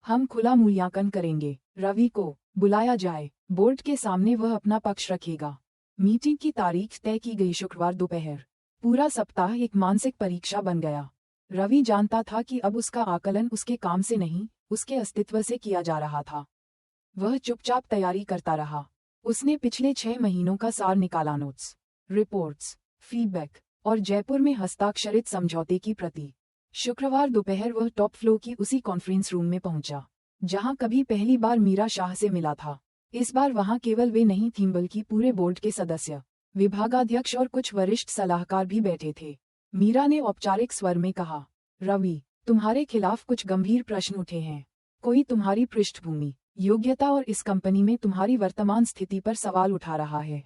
हम खुला मूल्यांकन करेंगे। रवि को बुलाया जाए, बोर्ड के सामने वह अपना पक्ष रखेगा। मीटिंग की तारीख तय की गई शुक्रवार दोपहर। पूरा सप्ताह एक मानसिक परीक्षा बन गया। रवि जानता था कि अब उसका आकलन उसके काम से नहीं, उसके अस्तित्व से किया जा रहा था। वह चुपचाप तैयारी करता रहा। उसने पिछले 6 महीनों का सार निकाला, नोट्स, रिपोर्ट्स, फीडबैक और जयपुर में हस्ताक्षरित समझौते की प्रति। शुक्रवार दोपहर वह टॉप फ्लोर की उसी कॉन्फ्रेंस रूम में पहुंचा, जहां कभी पहली बार मीरा शाह से मिला था। इस बार वहां केवल वे नहीं थीं बल्कि पूरे बोर्ड के सदस्य, विभागाध्यक्ष और कुछ वरिष्ठ सलाहकार भी बैठे थे। मीरा ने औपचारिक स्वर में कहा, रवि, तुम्हारे खिलाफ कुछ गंभीर प्रश्न उठे हैं। कोई तुम्हारी पृष्ठभूमि, योग्यता और इस कंपनी में तुम्हारी वर्तमान स्थिति पर सवाल उठा रहा है।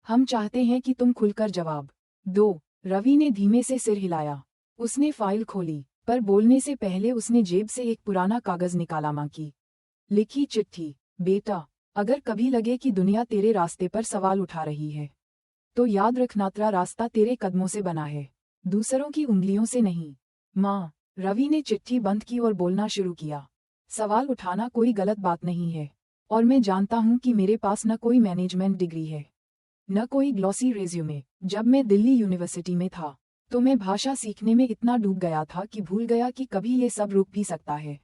हम चाहते हैं कि तुम खुलकर जवाब दो। रवि ने धीमे से सिर हिलाया। उसने फाइल खोली, पर बोलने से पहले उसने जेब से एक पुराना कागज निकाला। मां की लिखी चिट्ठी। बेटा, अगर कभी लगे कि दुनिया तेरे रास्ते पर सवाल उठा रही है, तो याद रखना तेरा रास्ता तेरे कदमों से बना है, दूसरों की उंगलियों से नहीं। माँ, रवि ने चिट्ठी बंद की और बोलना शुरू किया। सवाल उठाना कोई गलत बात नहीं है, और मैं जानता हूँ कि मेरे पास न कोई मैनेजमेंट डिग्री है, न कोई ग्लॉसी रेज्यूमे। जब मैं दिल्ली यूनिवर्सिटी में था, तो मैं भाषा सीखने में इतना डूब गया था कि भूल गया कि कभी ये सब रुक भी सकता है।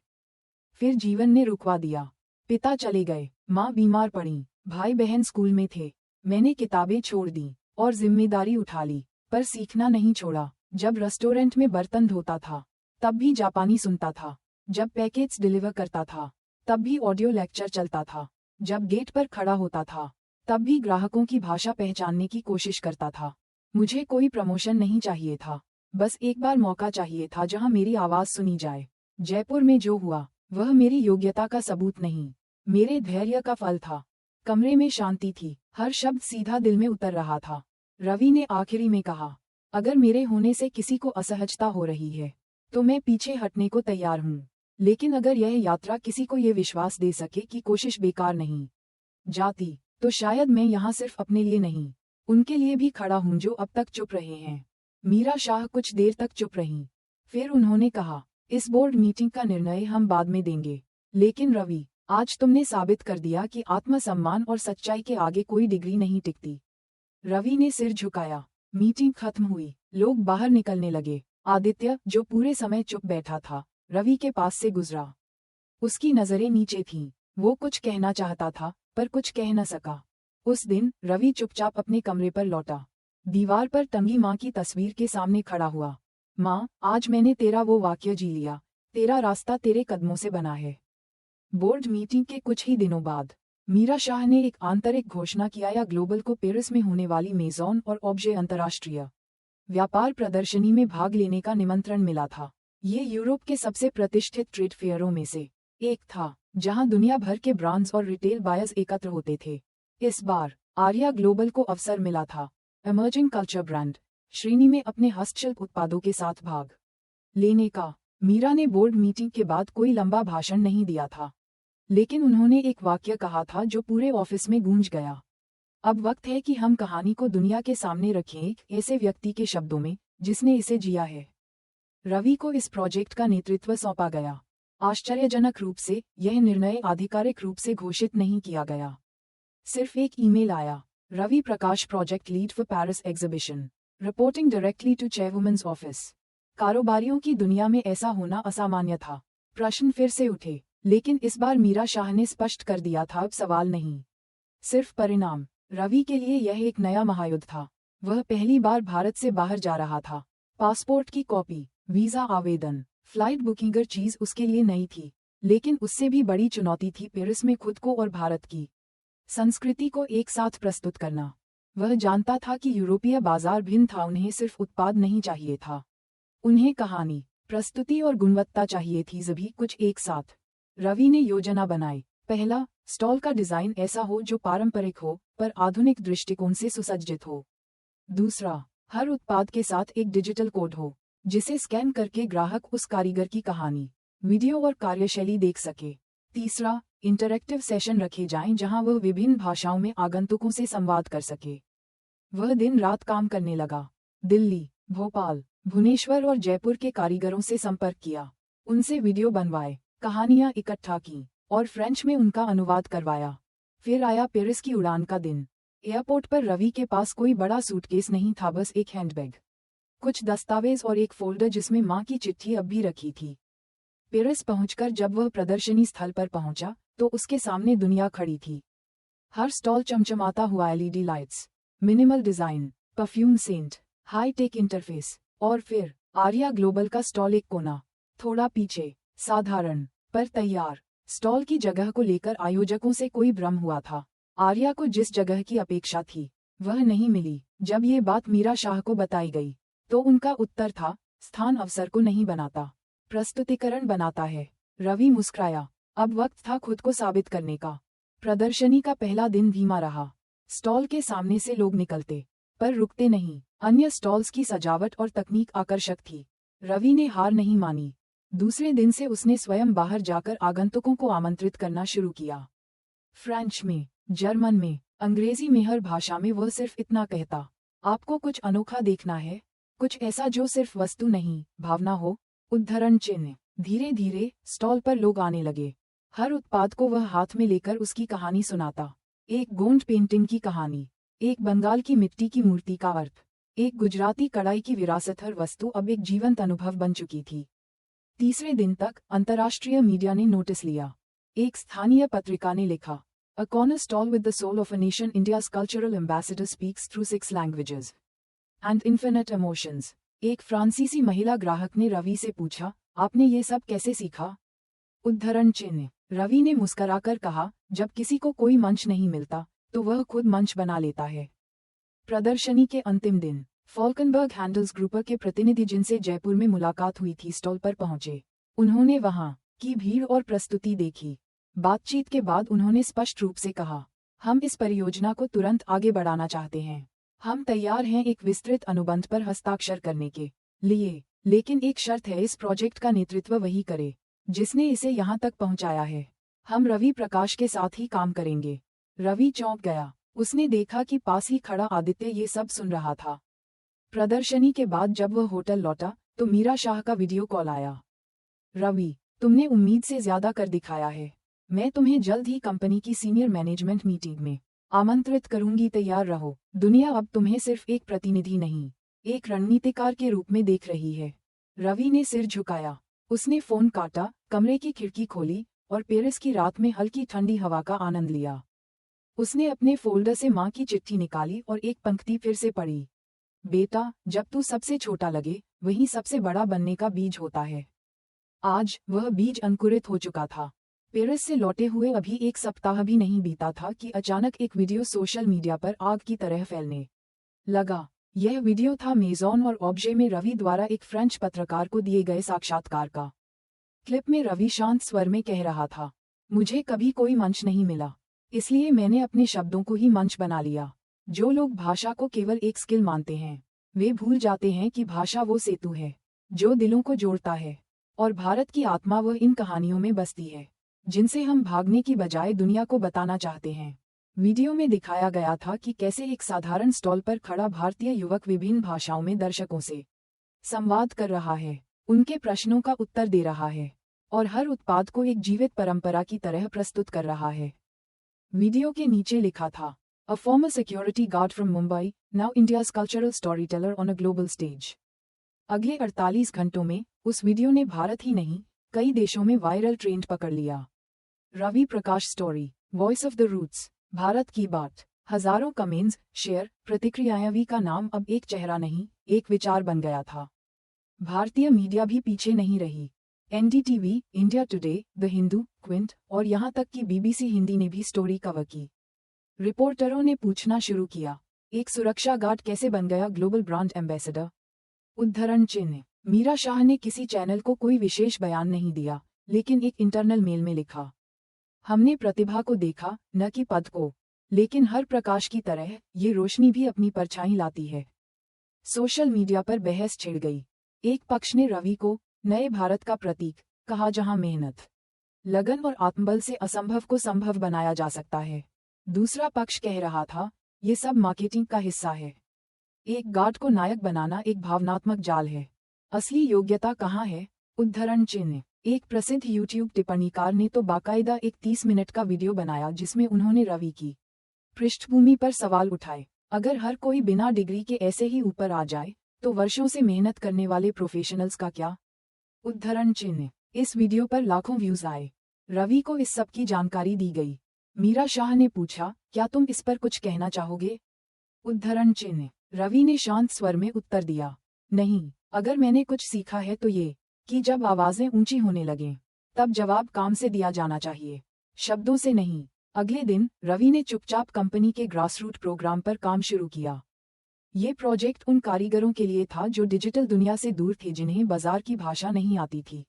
फिर जीवन ने रुकवा दिया। पिता चले गए, माँ बीमार पड़ी, भाई बहन स्कूल में थे। मैंने किताबें छोड़ दी और जिम्मेदारी उठा ली, पर सीखना नहीं छोड़ा। जब रेस्टोरेंट में बर्तन धोता था, तब भी जापानी सुनता था। जब पैकेट्स डिलीवर करता था, तब भी ऑडियो लेक्चर चलता था। जब गेट पर खड़ा होता था, तब भी ग्राहकों की भाषा पहचानने की कोशिश करता था। मुझे कोई प्रमोशन नहीं चाहिए था, बस एक बार मौका चाहिए था जहां मेरी आवाज सुनी जाए। जयपुर में जो हुआ, वह मेरी योग्यता का सबूत नहीं, मेरे धैर्य का फल था। कमरे में शांति थी, हर शब्द सीधा दिल में उतर रहा था। रवि ने आखिरी में कहा, अगर मेरे होने से किसी को असहजता हो रही है, तो मैं पीछे हटने को तैयार हूँ। लेकिन अगर यह यात्रा किसी को ये विश्वास दे सके कि कोशिश बेकार नहीं जाती, तो शायद मैं यहाँ सिर्फ अपने लिए नहीं, उनके लिए भी खड़ा हूँ जो अब तक चुप रहे हैं। मीरा शाह कुछ देर तक चुप रहीं। फिर उन्होंने कहा, इस बोर्ड मीटिंग का निर्णय हम बाद में देंगे, लेकिन रवि, आज तुमने साबित कर दिया कि आत्मसम्मान और सच्चाई के आगे कोई डिग्री नहीं टिकती। रवि ने सिर झुकाया। मीटिंग खत्म हुई, लोग बाहर निकलने लगे। आदित्य, जो पूरे समय चुप बैठा था, रवि के पास से गुजरा। उसकी नजरें नीचे थीं। वो कुछ कहना चाहता था, पर कुछ कह न सका। उस दिन रवि चुपचाप अपने कमरे पर लौटा। दीवार पर टंगी माँ की तस्वीर के सामने खड़ा हुआ। माँ, आज मैंने तेरा वो वाक्य जी लिया, तेरा रास्ता तेरे कदमों से बना है। बोर्ड मीटिंग के कुछ ही दिनों बाद मीरा शाह ने एक आंतरिक घोषणा किया या ग्लोबल को पेरिस में होने वाली मेजॉन और ऑब्जे अंतर्राष्ट्रीय व्यापार प्रदर्शनी में भाग लेने का निमंत्रण मिला था। ये यूरोप के सबसे प्रतिष्ठित ट्रेड फेयरों में से एक था, जहां दुनिया भर के ब्रांड्स और रिटेल बायर्स एकत्र होते थे। इस बार आर्या ग्लोबल को अवसर मिला था इमर्जिंग कल्चर ब्रांड श्रेणी में अपने हस्तशिल्प उत्पादों के साथ भाग लेने का। मीरा ने बोर्ड मीटिंग के बाद कोई लंबा भाषण नहीं दिया था, लेकिन उन्होंने एक वाक्य कहा था जो पूरे ऑफिस में गूंज गया। अब वक्त है कि हम कहानी को दुनिया के सामने रखें, एक ऐसे व्यक्ति के शब्दों में जिसने इसे जिया है। रवि को इस प्रोजेक्ट का नेतृत्व सौंपा गया। आश्चर्यजनक रूप से यह निर्णय आधिकारिक रूप से घोषित नहीं किया गया। सिर्फ एक ईमेल आया, Ravi Prakash, project lead for Paris exhibition, reporting directly to chairwoman's office. कारोबारियों की दुनिया में ऐसा होना असामान्य था। प्रश्न फिर से उठे, लेकिन इस बार मीरा शाह ने स्पष्ट कर दिया था, अब सवाल नहीं, सिर्फ परिणाम। रवि के लिए यह एक नया महायुद्ध था। वह पहली बार भारत से बाहर जा रहा था। पासपोर्ट की कॉपी, वीजा आवेदन, फ्लाइट बुकिंग, चीज उसके लिए नई थी, लेकिन उससे भी बड़ी चुनौती थी पेरिस में खुद को और भारत की संस्कृति को एक साथ प्रस्तुत करना। वह जानता था कि यूरोपीय बाजार भिन्न था, उन्हें सिर्फ उत्पाद नहीं चाहिए था, उन्हें कहानी, प्रस्तुति और गुणवत्ता चाहिए थी, सभी कुछ एक साथ। रवि ने योजना बनाई। पहला, स्टॉल का डिजाइन ऐसा हो जो पारंपरिक हो पर आधुनिक दृष्टिकोण से सुसज्जित हो। दूसरा, हर उत्पाद के साथ एक डिजिटल कोड हो, जिसे स्कैन करके ग्राहक उस कारीगर की कहानी, वीडियो और कार्यशैली देख सके। तीसरा, इंटरैक्टिव सेशन रखे जाएं जहां वह विभिन्न भाषाओं में आगंतुकों से संवाद कर सके। वह दिन रात काम करने लगा। दिल्ली, भोपाल, भुवनेश्वर और जयपुर के कारीगरों से संपर्क किया, उनसे वीडियो बनवाए, कहानियां इकट्ठा की और फ्रेंच में उनका अनुवाद करवाया। फिर आया पेरिस की उड़ान का दिन। एयरपोर्ट पर रवि के पास कोई बड़ा सूटकेस नहीं था, बस एक हैंडबैग, कुछ दस्तावेज और एक फोल्डर जिसमें माँ की चिट्ठी अब भी रखी थी। पेरिस पहुंचकर जब वह प्रदर्शनी स्थल पर पहुंचा तो उसके सामने दुनिया खड़ी थी। हर स्टॉल चमचमाता हुआ LED lights, minimal design, perfume scent, high tech interface. और फिर आर्या ग्लोबल का स्टॉल एक कोना, थोड़ा पीछे, साधारण पर तैयार। स्टॉल की जगह को लेकर आयोजकों से कोई भ्रम हुआ था। आर्या को जिस जगह की अपेक्षा थी वह नहीं मिली। जब ये बात मीरा शाह को बताई गई तो उनका उत्तर था, स्थान अवसर को नहीं बनाता, प्रस्तुतिकरण बनाता है। रवि मुस्कुराया। अब वक्त था खुद को साबित करने का। प्रदर्शनी का पहला दिन धीमा रहा। स्टॉल के सामने से लोग निकलते पर रुकते नहीं। अन्य स्टॉल्स की सजावट और तकनीक आकर्षक थी। रवि ने हार नहीं मानी। दूसरे दिन से उसने स्वयं बाहर जाकर आगंतुकों को आमंत्रित करना शुरू किया। फ्रेंच में, जर्मन में, अंग्रेजी में, हर भाषा में वह सिर्फ इतना कहता, आपको कुछ अनोखा देखना है, कुछ ऐसा जो सिर्फ वस्तु नहीं, भावना हो। उद्धरण चिन्ह। धीरे धीरे स्टॉल पर लोग आने लगे। हर उत्पाद को वह हाथ में लेकर उसकी कहानी सुनाता। एक गोंड पेंटिंग की कहानी, एक बंगाल की मिट्टी की मूर्ति का अर्थ, एक गुजराती कढ़ाई की विरासत। हर वस्तु अब एक जीवंत अनुभव बन चुकी थी। तीसरे दिन तक अंतर्राष्ट्रीय मीडिया ने नोटिस लिया। एक स्थानीय पत्रिका ने लिखा, A corner stall with the soul of a nation, India's cultural ambassador speaks through 6 languages and infinite emotions. एक फ्रांसीसी महिला ग्राहक ने रवि से पूछा, आपने ये सब कैसे सीखा? उद्धरण चिन्ह। रवि ने मुस्कुराकर कहा, जब किसी को कोई मंच नहीं मिलता तो वह खुद मंच बना लेता है। प्रदर्शनी के अंतिम दिन फॉल्कनबर्ग हैंडल्स ग्रुप के प्रतिनिधि जिनसे जयपुर में मुलाकात हुई थी स्टॉल पर पहुंचे। उन्होंने वहां की भीड़ और प्रस्तुति देखी। बातचीत के बाद उन्होंने स्पष्ट रूप से कहा, हम इस परियोजना को तुरंत आगे बढ़ाना चाहते हैं। हम तैयार हैं एक विस्तृत अनुबंध पर हस्ताक्षर करने के लिए, लेकिन एक शर्त है, इस प्रोजेक्ट का नेतृत्व वही करे जिसने इसे यहाँ तक पहुँचाया है। हम रवि प्रकाश के साथ ही काम करेंगे। रवि चौंक गया। उसने देखा कि पास ही खड़ा आदित्य ये सब सुन रहा था। प्रदर्शनी के बाद जब वह होटल लौटा तो मीरा शाह का वीडियो कॉल आया। रवि, तुमने उम्मीद से ज्यादा कर दिखाया है। मैं तुम्हें जल्द ही कंपनी की सीनियर मैनेजमेंट मीटिंग में आमंत्रित करूंगी, तैयार रहो। दुनिया अब तुम्हें सिर्फ एक प्रतिनिधि नहीं, एक रणनीतिकार के रूप में देख रही है। रवि ने सिर झुकाया। उसने फोन काटा, कमरे की खिड़की खोली और पेरिस की रात में हल्की ठंडी हवा का आनंद लिया। उसने अपने फोल्डर से माँ की चिट्ठी निकाली और एक पंक्ति फिर से पढ़ी, बेटा, जब तू सबसे छोटा लगे वही सबसे बड़ा बनने का बीज होता है। आज वह बीज अंकुरित हो चुका था। पेरिस से लौटे हुए अभी एक सप्ताह भी नहीं बीता था कि अचानक एक वीडियो सोशल मीडिया पर आग की तरह फैलने लगा। यह वीडियो था मेजॉन और ऑब्जे में रवि द्वारा एक फ्रेंच पत्रकार को दिए गए साक्षात्कार का। क्लिप में रवि शांत स्वर में कह रहा था, मुझे कभी कोई मंच नहीं मिला, इसलिए मैंने अपने शब्दों को ही मंच बना लिया। जो लोग भाषा को केवल एक स्किल मानते हैं वे भूल जाते हैं कि भाषा वो सेतु है जो दिलों को जोड़ता है, और भारत की आत्मा वह इन कहानियों में बसती है जिनसे हम भागने की बजाय दुनिया को बताना चाहते हैं। वीडियो में दिखाया गया था कि कैसे एक साधारण स्टॉल पर खड़ा भारतीय युवक विभिन्न भाषाओं में दर्शकों से संवाद कर रहा है, उनके प्रश्नों का उत्तर दे रहा है और हर उत्पाद को एक जीवित परंपरा की तरह प्रस्तुत कर रहा है। वीडियो के नीचे लिखा था, A former security guard from Mumbai, now India's cultural storyteller on a global stage. अगले 48 घंटों में उस वीडियो ने भारत ही नहीं कई देशों में वायरल ट्रेंड पकड़ लिया। Ravi Prakash story, voice of the roots, Bharat की बात। हजारों कमेंट्स, शेयर, प्रतिक्रियाएं। रवि का नाम अब एक चेहरा नहीं, एक विचार बन गया था। भारतीय मीडिया भी पीछे नहीं रही। NDTV, India today, the Hindu, Quint और यहाँ तक कि बीबीसी हिंदी ने भी स्टोरी कवर की। रिपोर्टरों ने पूछना शुरू किया, एक सुरक्षा गार्ड कैसे बन गया ग्लोबल ब्रांड एम्बेसडर? उद्धरण चिन्ह। मीरा शाह ने किसी चैनल को कोई विशेष बयान नहीं दिया, लेकिन एक इंटरनल मेल में लिखा, हमने प्रतिभा को देखा, न कि पद को, लेकिन हर प्रकाश की तरह ये रोशनी भी अपनी परछाई लाती है। सोशल मीडिया पर बहस छिड़ गई। एक पक्ष ने रवि को नए भारत का प्रतीक कहा, जहां मेहनत, लगन और आत्मबल से असंभव को संभव बनाया जा सकता है। दूसरा पक्ष कह रहा था, ये सब मार्केटिंग का हिस्सा है। एक गार्ड को नायक बनाना एक भावनात्मक जाल है। असली योग्यता कहाँ है? उद्धरण चिन्ह। एक प्रसिद्ध यूट्यूब टिप्पणीकार ने तो बाकायदा एक 30 मिनट का वीडियो बनाया जिसमें उन्होंने रवि की पृष्ठभूमि पर सवाल उठाए। अगर हर कोई बिना डिग्री के ऐसे ही ऊपर आ जाए तो वर्षों से मेहनत करने वाले प्रोफेशनल्स का क्या? उद्धरण चिन्ह। इस वीडियो पर लाखों व्यूज आए। रवि को इस सब की जानकारी दी गई। मीरा शाह ने पूछा, क्या तुम इस पर कुछ कहना चाहोगे? उद्धरण चिन्ह। रवि ने शांत स्वर में उत्तर दिया, नहीं, अगर मैंने कुछ सीखा है तो ये कि जब आवाजें ऊंची होने लगें तब जवाब काम से दिया जाना चाहिए, शब्दों से नहीं। अगले दिन रवि ने चुपचाप कंपनी के ग्रासरूट प्रोग्राम पर काम शुरू किया। ये प्रोजेक्ट उन कारीगरों के लिए था जो डिजिटल दुनिया से दूर थे, जिन्हें बाजार की भाषा नहीं आती थी,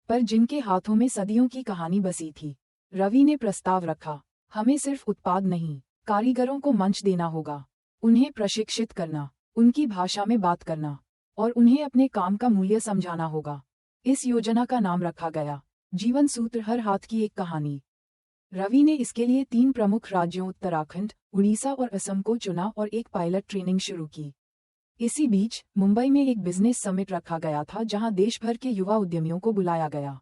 पर जिनके हाथों में सदियों की कहानी बसी थी। रवि ने प्रस्ताव रखा, हमें सिर्फ उत्पाद नहीं, कारीगरों को मंच देना होगा, उन्हें प्रशिक्षित करना, उनकी भाषा में बात करना और उन्हें अपने काम का मूल्य समझाना होगा। इस योजना का नाम रखा गया जीवन सूत्र, हर हाथ की एक कहानी। रवि ने इसके लिए 3 प्रमुख राज्यों उत्तराखंड, उड़ीसा और असम को चुना और एक पायलट ट्रेनिंग शुरू की। इसी बीच मुंबई में एक बिजनेस समिट रखा गया था जहां देश भर के युवा उद्यमियों को बुलाया गया।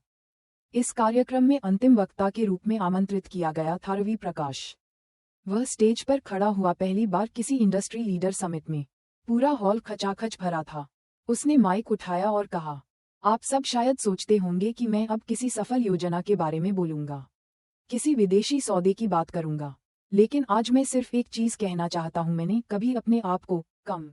इस कार्यक्रम में अंतिम वक्ता के रूप में आमंत्रित किया गया था रवि प्रकाश। वह स्टेज पर खड़ा हुआ पहली बार किसी इंडस्ट्री लीडर समिट में। पूरा हॉल खचाखच भरा था। उसने माइक उठाया और कहा, आप सब शायद सोचते होंगे कि मैं अब किसी सफल योजना के बारे में बोलूंगा, किसी विदेशी सौदे की बात करूंगा, लेकिन आज मैं सिर्फ एक चीज कहना चाहता हूं, मैंने कभी अपने आप को कम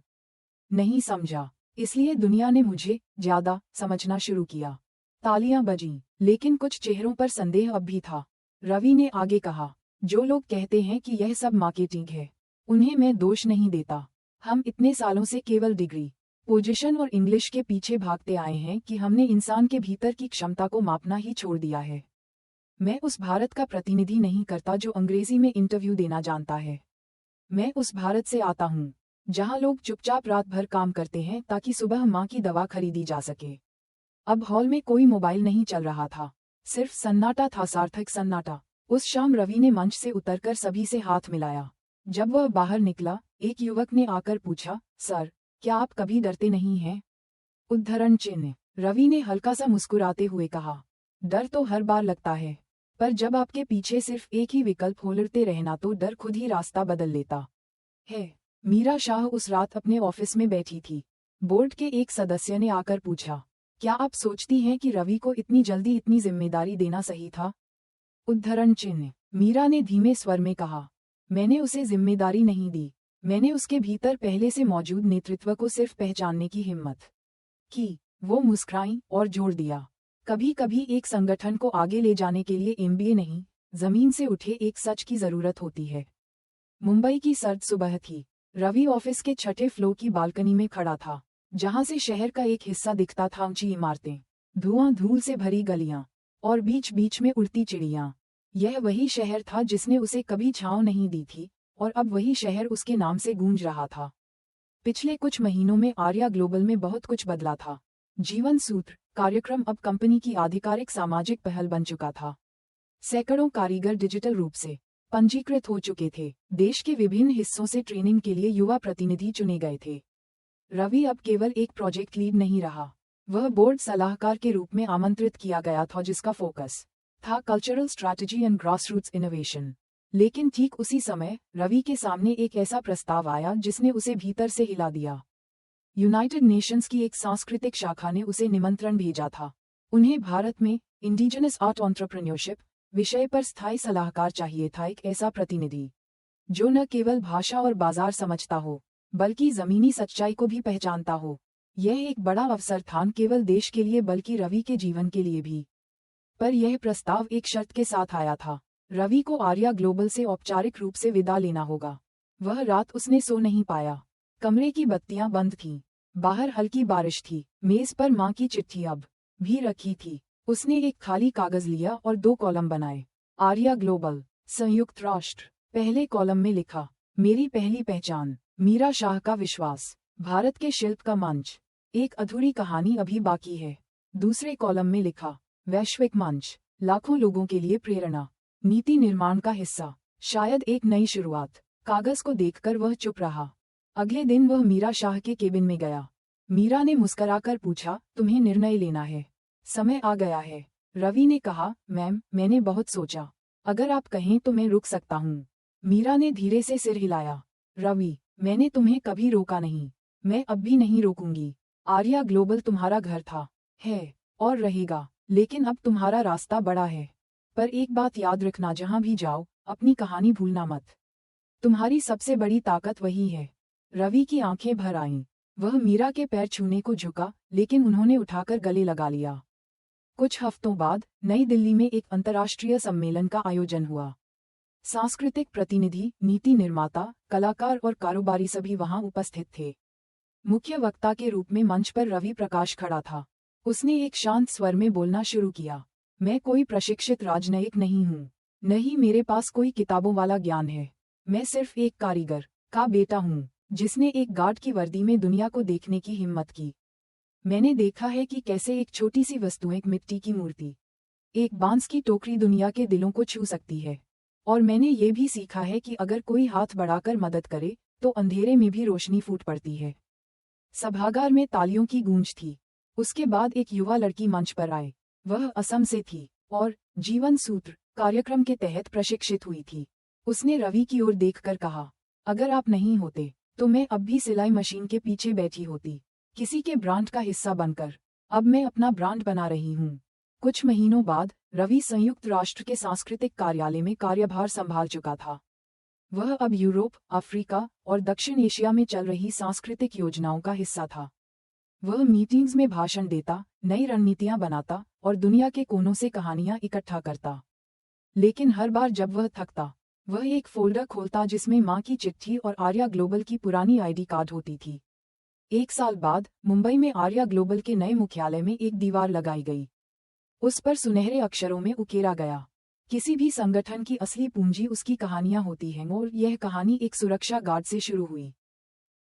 नहीं समझा, इसलिए दुनिया ने मुझे ज्यादा समझना शुरू किया। तालियां बजीं, लेकिन कुछ चेहरों पर संदेह अब भी था। रवि ने आगे कहा, जो लोग कहते हैं कि यह सब मार्केटिंग है, उन्हें मैं दोष नहीं देता। हम इतने सालों से केवल डिग्री, पोजीशन और इंग्लिश के पीछे भागते आए हैं कि हमने इंसान के भीतर की क्षमता को मापना ही छोड़ दिया है। मैं उस भारत का प्रतिनिधि नहीं करता जो अंग्रेजी में इंटरव्यू देना जानता है। मैं उस भारत से आता हूँ जहाँ लोग चुपचाप रात भर काम करते हैं ताकि सुबह माँ की दवा खरीदी जा सके। अब हॉल में कोई मोबाइल नहीं चल रहा था, सिर्फ सन्नाटा था, सार्थक सन्नाटा। उस शाम रवि ने मंच से उतरकर सभी से हाथ मिलाया। जब वह बाहर निकला, एक युवक ने आकर पूछा, सर, क्या आप कभी डरते नहीं हैं? उद्धरण चिन्ह। रवि ने हल्का सा मुस्कुराते हुए कहा, डर तो हर बार लगता है, पर जब आपके पीछे सिर्फ एक ही विकल्प हो, लड़ते रहना, तो डर खुद ही रास्ता बदल लेता है। मीरा शाह उस रात अपने ऑफिस में बैठी थी। बोर्ड के एक सदस्य ने आकर पूछा, क्या आप सोचती हैं कि रवि को इतनी जल्दी इतनी जिम्मेदारी देना सही था? उद्धरण चिन्ह। मीरा ने धीमे स्वर में कहा, मैंने उसे जिम्मेदारी नहीं दी, मैंने उसके भीतर पहले से मौजूद नेतृत्व को सिर्फ पहचानने की हिम्मत की। वो मुस्कुराई और जोर दिया, कभी कभी एक संगठन को आगे ले जाने के लिए MBA नहीं, जमीन से उठे एक सच की जरूरत होती है। मुंबई की सर्द सुबह थी। रवि ऑफिस के 6ठे फ्लोर की बालकनी में खड़ा था, जहां से शहर का एक हिस्सा दिखता था, ऊंची इमारतें, धुआं धूल से भरी गलियां और बीच बीच में उड़ती चिड़ियां। यह वही शहर था जिसने उसे कभी छांव नहीं दी थी, और अब वही शहर उसके नाम से गूंज रहा था। पिछले कुछ महीनों में आर्या ग्लोबल में बहुत कुछ बदला था। जीवन सूत्र कार्यक्रम अब कंपनी की आधिकारिक सामाजिक पहल बन चुका था। सैकड़ों कारीगर डिजिटल रूप से पंजीकृत हो चुके थे। देश के विभिन्न हिस्सों से ट्रेनिंग के लिए युवा प्रतिनिधि चुने गए थे। रवि अब केवल एक प्रोजेक्ट लीड नहीं रहा, वह बोर्ड सलाहकार के रूप में आमंत्रित किया गया था, जिसका फोकस था cultural strategy and grassroots innovation. लेकिन ठीक उसी समय रवि के सामने एक ऐसा प्रस्ताव आया जिसने उसे भीतर से हिला दिया। यूनाइटेड नेशंस की एक सांस्कृतिक शाखा ने उसे निमंत्रण भेजा था। उन्हें भारत में इंडिजिनस आर्ट एंटरप्रेन्योरशिप विषय पर स्थायी सलाहकार चाहिए था, एक ऐसा प्रतिनिधि जो न केवल भाषा और बाजार समझता हो, बल्कि जमीनी सच्चाई को भी पहचानता हो। यह एक बड़ा अवसर था, न केवल देश के लिए बल्कि रवि के जीवन के लिए भी। पर यह प्रस्ताव एक शर्त के साथ आया था, रवि को आर्या ग्लोबल से औपचारिक रूप से विदा लेना होगा। वह रात उसने सो नहीं पाया। कमरे की बत्तियां बंद थीं, बाहर हल्की बारिश थी, मेज पर माँ की चिट्ठी अब भी रखी थी। उसने एक खाली कागज लिया और 2 कॉलम बनाए। आर्या ग्लोबल, संयुक्त राष्ट्र। पहले कॉलम में लिखा, मेरी पहली पहचान, मीरा शाह का विश्वास, भारत के शिल्प का मंच, एक अधूरी कहानी अभी बाकी है। दूसरे कॉलम में लिखा, वैश्विक मंच, लाखों लोगों के लिए प्रेरणा, नीति निर्माण का हिस्सा, शायद एक नई शुरुआत। कागज को देखकर वह चुप रहा। अगले दिन वह मीरा शाह के केबिन में गया। मीरा ने मुस्कराकर पूछा, तुम्हें निर्णय लेना है, समय आ गया है। रवि ने कहा, मैम, मैंने बहुत सोचा। अगर आप कहें तो मैं रुक सकता हूँ। मीरा ने धीरे से सिर हिलाया। रवि, मैंने तुम्हें कभी रोका नहीं। मैं अब भी नहीं रोकूंगी। आर्या ग्लोबल तुम्हारा घर था, है और रहेगा, लेकिन अब तुम्हारा रास्ता बड़ा है। पर एक बात याद रखना, जहाँ भी जाओ अपनी कहानी भूलना मत। तुम्हारी सबसे बड़ी ताकत वही है। रवि की आंखें भर आईं। वह मीरा के पैर छूने को झुका, लेकिन उन्होंने उठाकर गले लगा लिया। कुछ हफ्तों बाद नई दिल्ली में एक अंतर्राष्ट्रीय सम्मेलन का आयोजन हुआ। सांस्कृतिक प्रतिनिधि, नीति निर्माता, कलाकार और कारोबारी सभी वहां उपस्थित थे। मुख्य वक्ता के रूप में मंच पर रवि प्रकाश खड़ा था। उसने एक शांत स्वर में बोलना शुरू किया। मैं कोई प्रशिक्षित राजनयिक नहीं हूँ। नहीं, मेरे पास कोई किताबों वाला ज्ञान है। मैं सिर्फ एक कारीगर का बेटा हूँ, जिसने एक गार्ड की वर्दी में दुनिया को देखने की हिम्मत की। मैंने देखा है कि कैसे एक छोटी सी वस्तु, एक मिट्टी की मूर्ति, एक बांस की टोकरी दुनिया के दिलों को छू सकती है। और मैंने ये भी सीखा है कि अगर कोई हाथ बढ़ाकर मदद करे तो अंधेरे में भी रोशनी फूट पड़ती है। सभागार में तालियों की गूंज थी। उसके बाद एक युवा लड़की मंच पर आए। वह असम से थी और जीवन सूत्र कार्यक्रम के तहत प्रशिक्षित हुई थी। उसने रवि की ओर देखकर कहा, अगर आप नहीं होते तो मैं अब भी सिलाई मशीन के पीछे बैठी होती, किसी के ब्रांड का हिस्सा बनकर। अब मैं अपना ब्रांड बना रही हूँ। कुछ महीनों बाद रवि संयुक्त राष्ट्र के सांस्कृतिक कार्यालय में कार्यभार संभाल चुका था। वह अब यूरोप, अफ्रीका और दक्षिण एशिया में चल रही सांस्कृतिक योजनाओं का हिस्सा था। वह मीटिंग्स में भाषण देता, नई रणनीतियां बनाता और दुनिया के कोनों से कहानियां इकट्ठा करता। लेकिन हर बार जब वह थकता, वह एक फोल्डर खोलता जिसमें माँ की चिट्ठी और आर्या ग्लोबल की पुरानी आईडी कार्ड होती थी। 1 साल बाद मुंबई में आर्या ग्लोबल के नए मुख्यालय में एक दीवार लगाई गई। उस पर सुनहरे अक्षरों में उकेरा गया, किसी भी संगठन की असली पूंजी उसकी कहानियां होती हैं। और यह कहानी एक सुरक्षा गार्ड से शुरू हुई।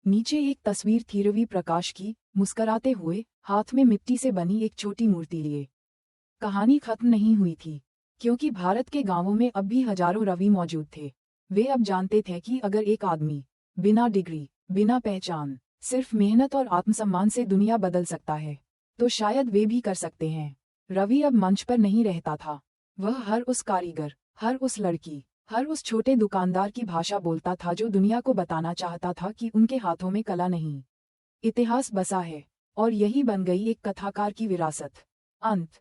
नीचे एक तस्वीर थी रवि प्रकाश की, मुस्कराते हुए, हाथ में मिट्टी से बनी एक छोटी मूर्ति लिए। कहानी खत्म नहीं हुई थी, क्योंकि भारत के गांवों में अब भी हजारों रवि मौजूद थे। वे अब जानते थे कि अगर एक आदमी बिना डिग्री, बिना पहचान, सिर्फ मेहनत और आत्मसम्मान से दुनिया बदल सकता है, तो शायद वे भी कर सकते हैं। रवि अब मंच पर नहीं रहता था। वह हर उस कारीगर, हर उस लड़की, हर उस छोटे दुकानदार की भाषा बोलता था जो दुनिया को बताना चाहता था कि उनके हाथों में कला नहीं, इतिहास बसा है। और यही बन गई एक कथाकार की विरासत। अंत।